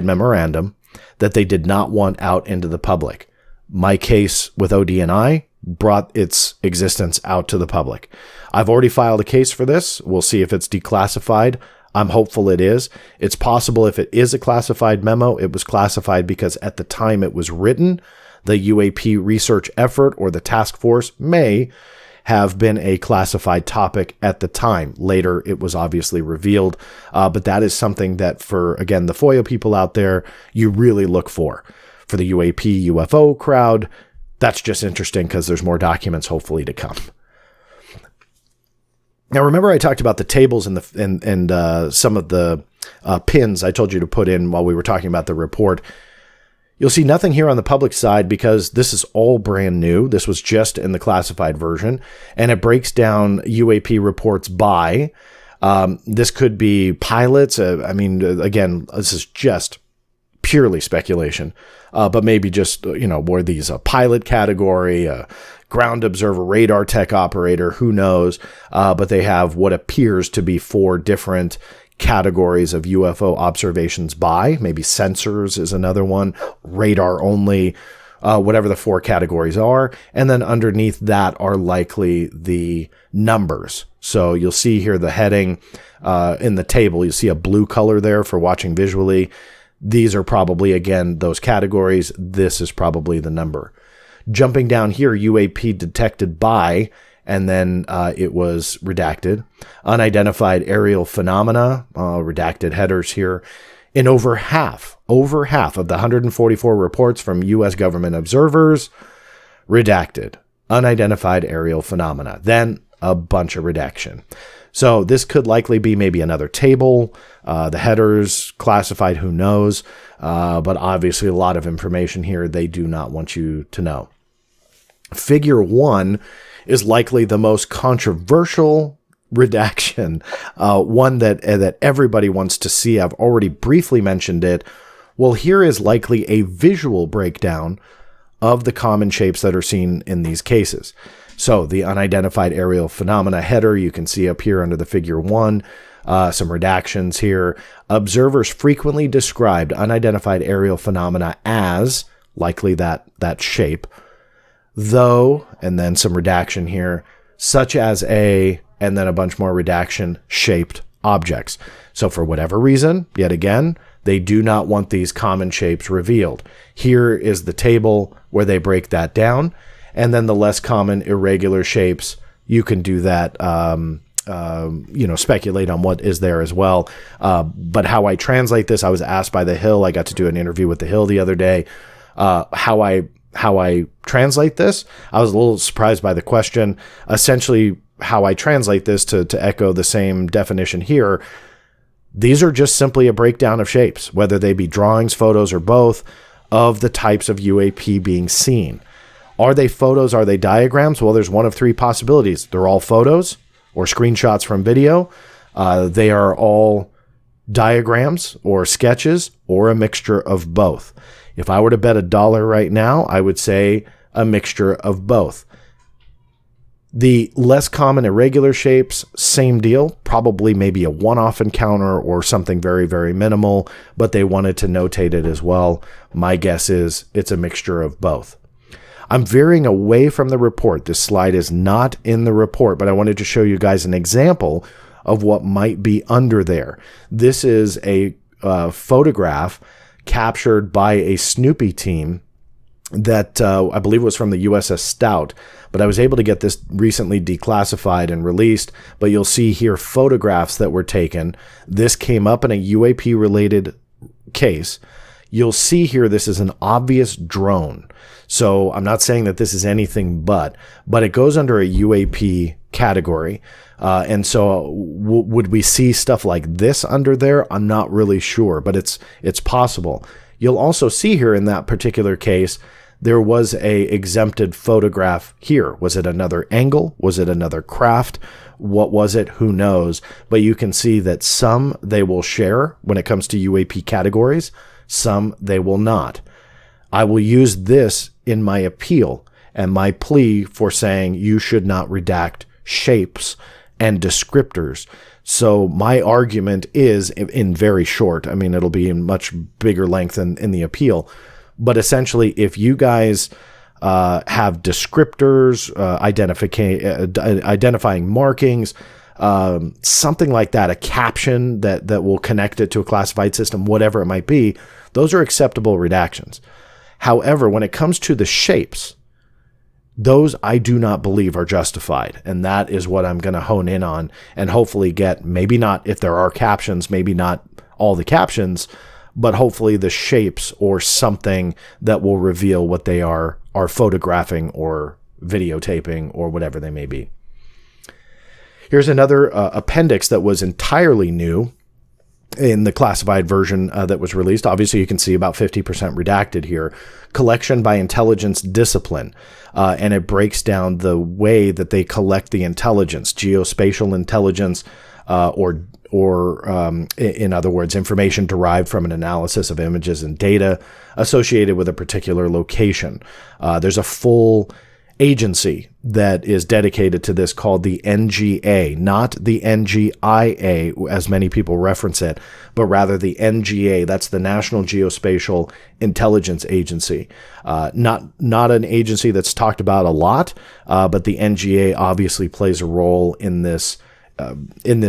memorandum that they did not want out into the public. My case with ODNI brought its existence out to the public. I've already filed a case for this. We'll see if it's declassified. I'm hopeful it is. It's possible if it is a classified memo, it was classified because at the time it was written, the UAP research effort or the task force may have been a classified topic at the time. Later, it was obviously revealed, but that is something that for, again, the FOIA people out there, you really look for. For the UAP, UFO crowd, that's just interesting because there's more documents hopefully to come. Now, remember I talked about the tables and some of the pins I told you to put in while we were talking about the report. You'll see nothing here on the public side because this is all brand new. This was just in the classified version, and it breaks down UAP reports by. This could be pilots. Again, this is just purely speculation, but maybe just, were these a pilot category, a ground observer, radar tech operator, who knows? But they have what appears to be 4 different categories of UFO observations by, maybe sensors is another one, radar only, whatever the 4 categories are. And then underneath that are likely the numbers. So you'll see here the heading in the table, you see a blue color there for watching visually. These are probably, again, those categories. This is probably the number. Jumping down here, UAP detected by, and then it was redacted. Unidentified aerial phenomena, redacted headers here. In over half of the 144 reports from U.S. government observers, redacted. Unidentified aerial phenomena. Then a bunch of redaction. So this could likely be maybe another table. The headers classified, who knows? But obviously a lot of information here they do not want you to know. Figure 1 is likely the most controversial redaction, one that everybody wants to see. I've already briefly mentioned it. Well, here is likely a visual breakdown of the common shapes that are seen in these cases. So the unidentified aerial phenomena header, you can see up here under the figure 1, some redactions here. Observers frequently described unidentified aerial phenomena as, likely that shape, though, and then some redaction here, such as a, and then a bunch more redaction, shaped objects. So for whatever reason, yet again, they do not want these common shapes revealed. Here is the table where they break that down. And then the less common irregular shapes, you can do that speculate on what is there as well. But how I translate this, I was asked by the Hill. I got to do an interview with the Hill the other day. How I translate this, I was a little surprised by the question. Essentially, how I translate this to echo the same definition here. These are just simply a breakdown of shapes, whether they be drawings, photos, or both, of the types of UAP being seen. Are they photos? Are they diagrams? Well, there's one of three possibilities. They're all photos or screenshots from video. They are all diagrams or sketches or a mixture of both. If I were to bet $1 right now, I would say a mixture of both. The less common irregular shapes, same deal, probably maybe a one-off encounter or something very, very minimal, but they wanted to notate it as well. My guess is it's a mixture of both. I'm veering away from the report. This slide is not in the report, but I wanted to show you guys an example of what might be under there. This is a photograph captured by a Snoopy team that I believe was from the USS Stout, but I was able to get this recently declassified and released, but you'll see here photographs that were taken. This came up in a UAP related case. You'll see here this is an obvious drone. So I'm not saying that this is anything but it goes under a UAP category. And so would we see stuff like this under there? I'm not really sure, but it's possible. You'll also see here in that particular case, there was a exempted photograph here. Was it another angle? Was it another craft? What was it? Who knows? But you can see that some they will share when it comes to UAP categories, some they will not. I will use this in my appeal and my plea for saying you should not redact shapes and descriptors. So my argument is, in very short, I mean, it'll be in much bigger length in the appeal, but essentially, if you guys have descriptors, identifying markings, something like that, a caption that will connect it to a classified system, whatever it might be, those are acceptable redactions. However, when it comes to the shapes, those I do not believe are justified. And that is what I'm going to hone in on and hopefully get, maybe not if there are captions, maybe not all the captions, but hopefully the shapes or something that will reveal what they are photographing or videotaping or whatever they may be. Here's another appendix that was entirely new in the classified version that was released. Obviously, you can see about 50% redacted here. Collection by intelligence discipline. And it breaks down the way that they collect the intelligence, geospatial intelligence, or in other words, information derived from an analysis of images and data associated with a particular location. There's a full agency that is dedicated to this called the NGA, not the NGIA, as many people reference it, but rather the NGA. That's the National Geospatial Intelligence Agency. Not an agency that's talked about a lot, but the NGA obviously plays a role in this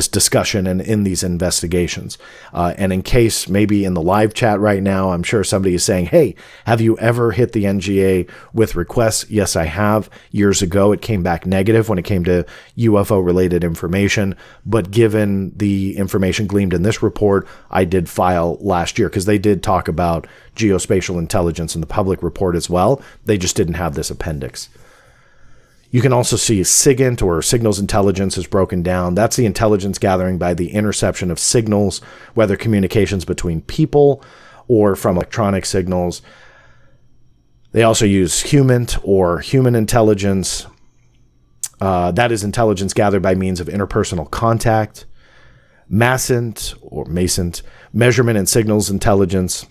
discussion and in these investigations. And in case maybe in the live chat right now, I'm sure somebody is saying, hey, have you ever hit the NGA with requests? Yes, I have. Years ago, it came back negative when it came to UFO related information. But given the information gleaned in this report, I did file last year because they did talk about geospatial intelligence in the public report as well. They just didn't have this appendix. You can also see SIGINT, or signals intelligence, is broken down. That's the intelligence gathering by the interception of signals, whether communications between people or from electronic signals. They also use HUMINT, or human intelligence. That is intelligence gathered by means of interpersonal contact. MASINT, or MASINT, measurement and signals intelligence.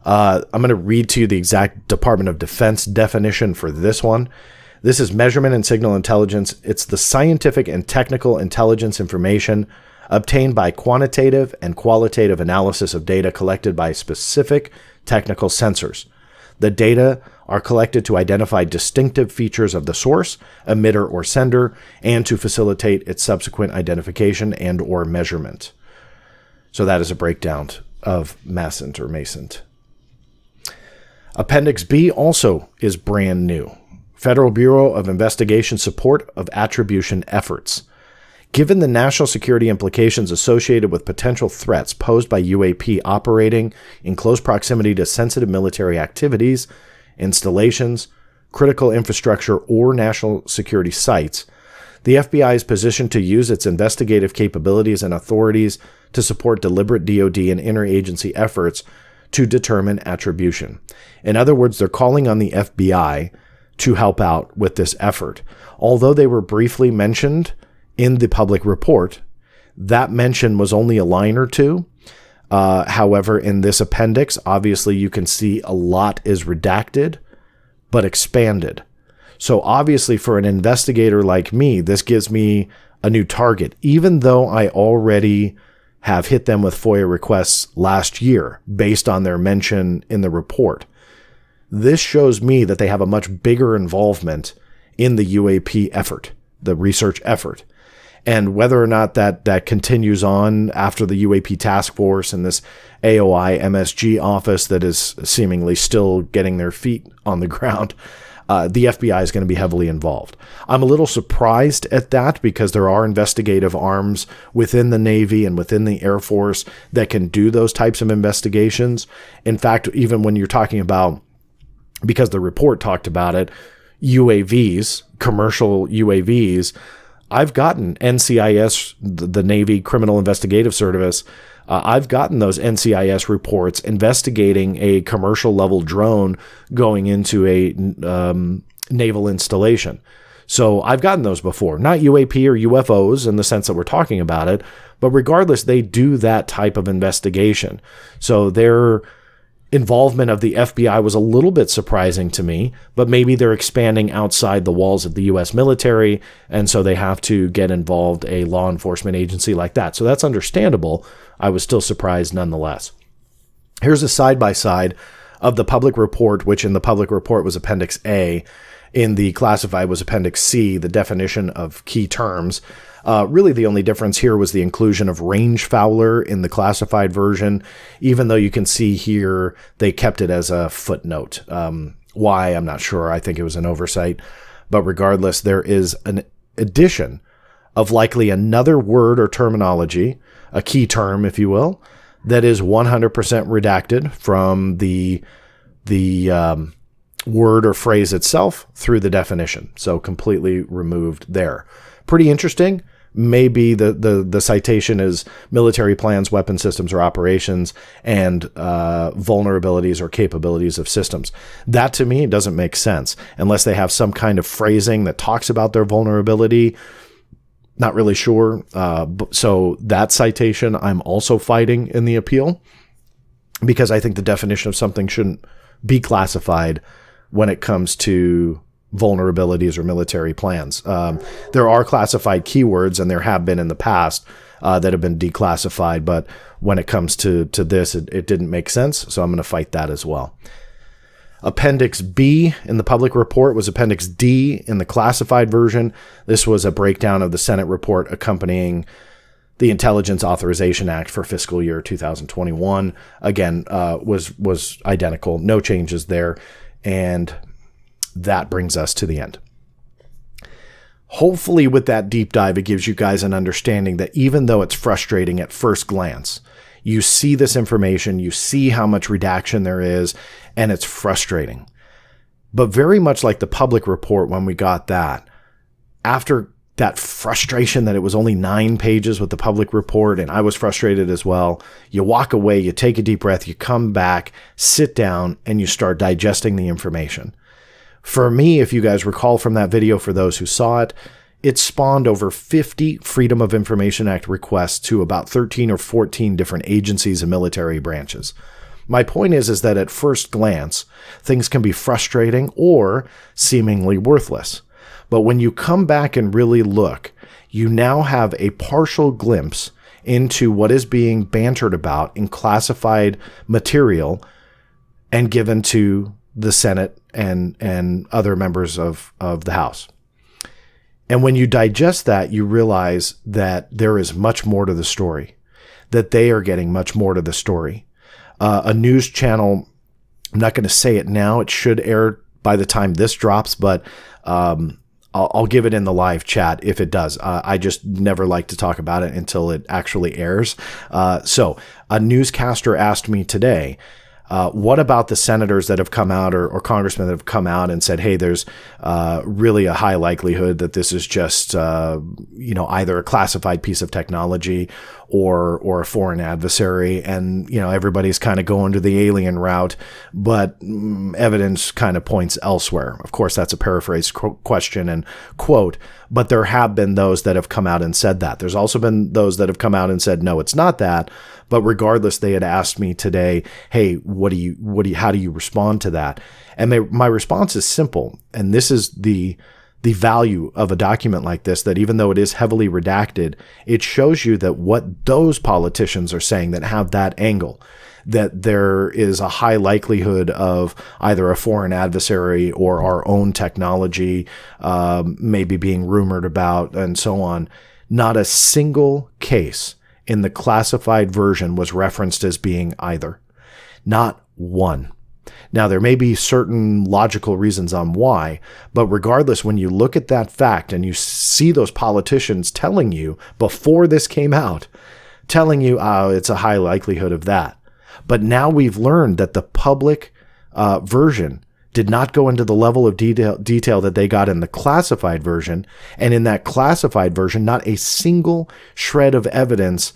I'm going to read to you the exact Department of Defense definition for this one. This is measurement and signal intelligence. It's the scientific and technical intelligence information obtained by quantitative and qualitative analysis of data collected by specific technical sensors. The data are collected to identify distinctive features of the source, emitter, or sender, and to facilitate its subsequent identification and or measurement. So that is a breakdown of MASINT or MASINT. Appendix B also is brand new. Federal Bureau of Investigation Support of Attribution Efforts. Given the national security implications associated with potential threats posed by UAP operating in close proximity to sensitive military activities, installations, critical infrastructure, or national security sites, the FBI is positioned to use its investigative capabilities and authorities to support deliberate DoD and interagency efforts to determine attribution. In other words, they're calling on the FBI to help out with this effort. Although they were briefly mentioned in the public report, that mention was only a line or two. However, in this appendix, obviously you can see a lot is redacted, but expanded. So obviously for an investigator like me, this gives me a new target, even though I already have hit them with FOIA requests last year based on their mention in the report. This shows me that they have a much bigger involvement in the UAP effort, the research effort. And whether or not that continues on after the UAP task force and this AOI MSG office that is seemingly still getting their feet on the ground, the FBI is going to be heavily involved. I'm a little surprised at that because there are investigative arms within the Navy and within the Air Force that can do those types of investigations. In fact, even when you're talking about, because the report talked about it, UAVs, commercial UAVs, I've gotten NCIS, the Navy Criminal Investigative Service, I've gotten those NCIS reports investigating a commercial level drone going into a naval installation. So I've gotten those before, not UAP or UFOs in the sense that we're talking about it, but regardless, they do that type of investigation. So their involvement of the FBI was a little bit surprising to me, but maybe they're expanding outside the walls of the U.S. military, and so they have to get involved a law enforcement agency like that. So that's understandable. I was still surprised nonetheless. Here's a side-by-side of the public report, which in the public report was Appendix A. In the classified was Appendix C, the definition of key terms. Really, the only difference here was the inclusion of range fowler in the classified version, even though you can see here they kept it as a footnote. Why, I'm not sure. I think it was an oversight. But regardless, there is an addition of likely another word or terminology, a key term, if you will, that is 100% redacted from the word or phrase itself through the definition. So completely removed there. Pretty interesting. Maybe the citation is military plans, weapon systems, or operations, and vulnerabilities or capabilities of systems. That to me doesn't make sense unless they have some kind of phrasing that talks about their vulnerability. Not really sure. So that citation I'm also fighting in the appeal because I think the definition of something shouldn't be classified when it comes to vulnerabilities or military plans. There are classified keywords, and there have been in the past that have been declassified, but when it comes to this, it didn't make sense, so I'm going to fight that as well. Appendix B in the public report was Appendix D in the classified version. This was a breakdown of the Senate report accompanying the Intelligence Authorization Act for fiscal year 2021. Again, was identical. No changes there. And that brings us to the end. Hopefully with that deep dive, it gives you guys an understanding that even though it's frustrating at first glance, you see this information, you see how much redaction there is, and it's frustrating. But very much like the public report when we got that, after that frustration that it was only 9 pages with the public report, and I was frustrated as well, you walk away, you take a deep breath, you come back, sit down, and you start digesting the information. For me, if you guys recall from that video, for those who saw it, it spawned over 50 Freedom of Information Act requests to about 13 or 14 different agencies and military branches. My point is that at first glance, things can be frustrating or seemingly worthless. But when you come back and really look, you now have a partial glimpse into what is being bantered about in classified material and given to the Senate and other members of the House. And when you digest that, you realize that there is much more to the story, that they are getting much more to the story. A news channel, I'm not going to say it now, it should air by the time this drops, but I'll give it in the live chat if it does. I just never like to talk about it until it actually airs. So a newscaster asked me today, what about the senators that have come out or congressmen that have come out and said, hey, there's really a high likelihood that this is just, either a classified piece of technology or a foreign adversary. And, everybody's kind of going to the alien route, but evidence kind of points elsewhere. Of course, that's a paraphrased question and quote, but there have been those that have come out and said that. There's also been those that have come out and said, no, it's not that. But regardless, they had asked me today, hey, how do you respond to that? And my response is simple. And this is the value of a document like this, that even though it is heavily redacted, it shows you that what those politicians are saying that have that angle, that there is a high likelihood of either a foreign adversary or our own technology maybe being rumored about and so on. Not a single case in the classified version was referenced as being either. Not one. Now, there may be certain logical reasons on why, but regardless, when you look at that fact and you see those politicians telling you before this came out, telling you, it's a high likelihood of that. But now we've learned that the public version did not go into the level of detail that they got in the classified version. And in that classified version, not a single shred of evidence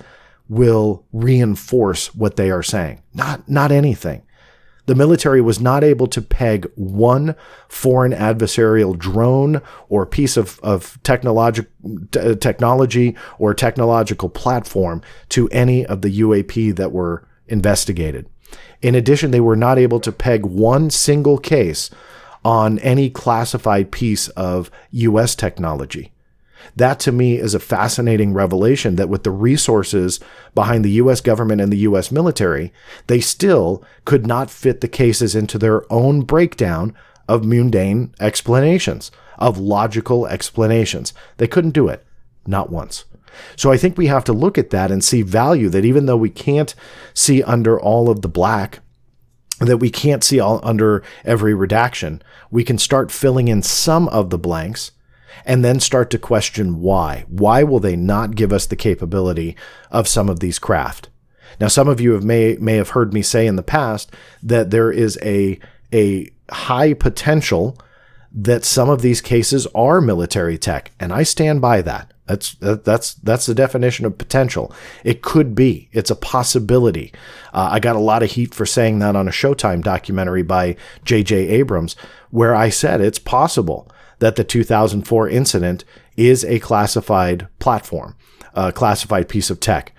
will reinforce what they are saying. Not anything. The military was not able to peg one foreign adversarial drone or piece of technology or technological platform to any of the UAP that were investigated. In addition, they were not able to peg one single case on any classified piece of U.S. technology. That to me is a fascinating revelation, that with the resources behind the U.S. government and the U.S. military, they still could not fit the cases into their own breakdown of mundane explanations, of logical explanations. They couldn't do it, not once. So I think we have to look at that and see value, that even though we can't see under all of the black, that we can't see all under every redaction, we can start filling in some of the blanks and then start to question why. Why will they not give us the capability of some of these craft? Now, some of you may have heard me say in the past that there is a high potential that some of these cases are military tech, and I stand by that. That's the definition of potential. It could be. It's a possibility. I got a lot of heat for saying that on a Showtime documentary by J.J. Abrams, where I said it's possible that the 2004 incident is a classified platform, a classified piece of tech.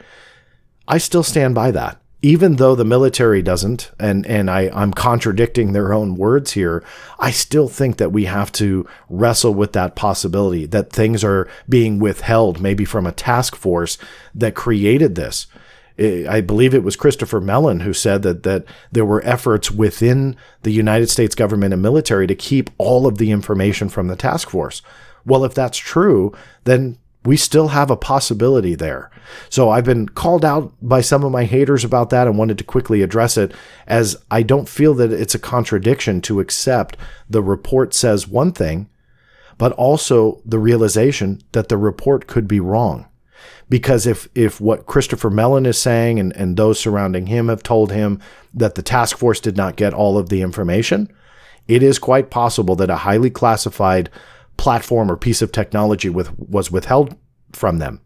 I still stand by that. Even though the military doesn't, and I'm contradicting their own words here, I still think that we have to wrestle with that possibility that things are being withheld, maybe from a task force that created this. I believe it was Christopher Mellon who said that there were efforts within the United States government and military to keep all of the information from the task force. Well, if that's true, then we still have a possibility there. So I've been called out by some of my haters about that and wanted to quickly address it, as I don't feel that it's a contradiction to accept the report says one thing, but also the realization that the report could be wrong. Because if what Christopher Mellon is saying and those surrounding him have told him that the task force did not get all of the information, it is quite possible that a highly classified platform or piece of technology was withheld from them.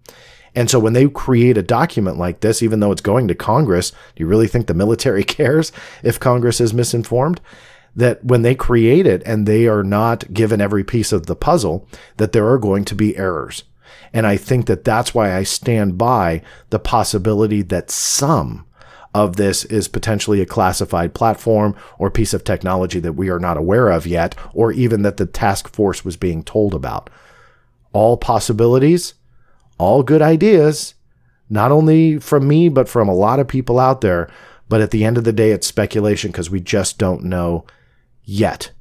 And so when they create a document like this, even though it's going to Congress, do you really think the military cares if Congress is misinformed? That when they create it and they are not given every piece of the puzzle, that there are going to be errors. And I think that that's why I stand by the possibility that some of this is potentially a classified platform or piece of technology that we are not aware of yet, or even that the task force was being told about. All possibilities, all good ideas, not only from me, but from a lot of people out there. But at the end of the day, it's speculation because we just don't know yet.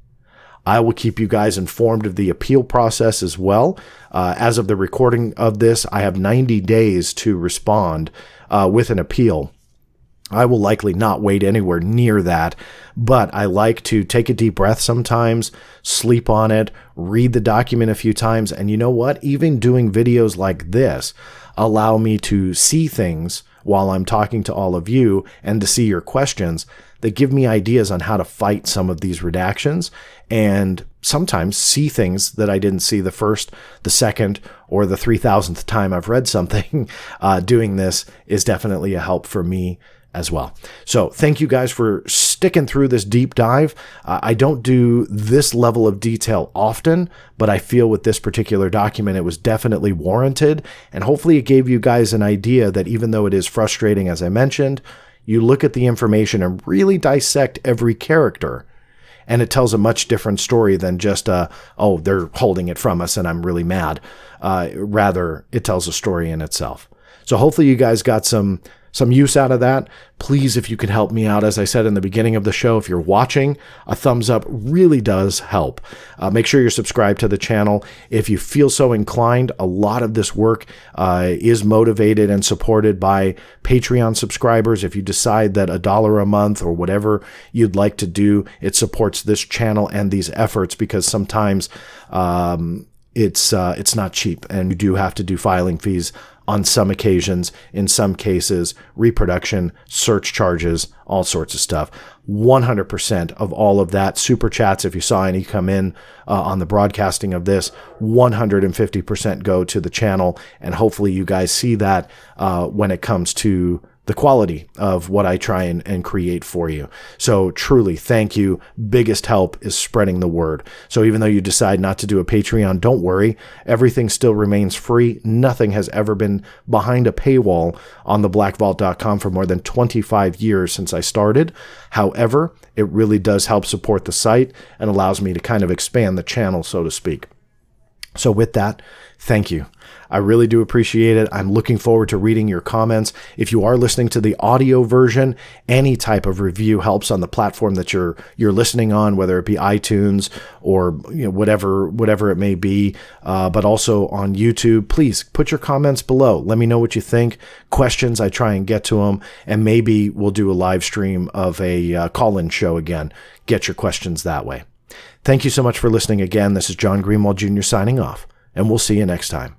I will keep you guys informed of the appeal process as well. As of the recording of this, I have 90 days to respond with an appeal I will likely not wait anywhere near that, but I like to take a deep breath sometimes, sleep on it, read the document a few times, and you know what? Even doing videos like this allow me to see things while I'm talking to all of you and to see your questions that give me ideas on how to fight some of these redactions, and sometimes see things that I didn't see the first, the second, or the 3,000th time I've read something. Doing this is definitely a help for me as well. So thank you guys for sticking through this deep dive. I don't do this level of detail often, but I feel with this particular document, it was definitely warranted. And hopefully it gave you guys an idea that even though it is frustrating, as I mentioned, you look at the information and really dissect every character, and it tells a much different story than just, oh, they're holding it from us and I'm really mad. Rather, it tells a story in itself. So hopefully you guys got some use out of that. Please, if you could help me out, as I said in the beginning of the show, if you're watching, a thumbs up really does help. Make sure you're subscribed to the channel. If you feel so inclined, a lot of this work is motivated and supported by Patreon subscribers. If you decide that $1 a month or whatever you'd like to do, it supports this channel and these efforts, because sometimes it's not cheap, and you do have to do filing fees on some occasions, in some cases, reproduction, search charges, all sorts of stuff. 100% of all of that, super chats, if you saw any come in on the broadcasting of this, 150% go to the channel. And hopefully you guys see that when it comes to the quality of what I try and create for you. So truly, thank you. Biggest help is spreading the word. So even though you decide not to do a Patreon, don't worry. Everything still remains free. Nothing has ever been behind a paywall on theblackvault.com for more than 25 years since I started. However, it really does help support the site and allows me to kind of expand the channel, so to speak. So with that, thank you. I really do appreciate it. I'm looking forward to reading your comments. If you are listening to the audio version, any type of review helps on the platform that you're listening on, whether it be iTunes or whatever it may be, but also on YouTube. Please put your comments below. Let me know what you think. Questions, I try and get to them, and maybe we'll do a live stream of a call-in show again. Get your questions that way. Thank you so much for listening again. This is John Greenwald Jr. signing off, and we'll see you next time.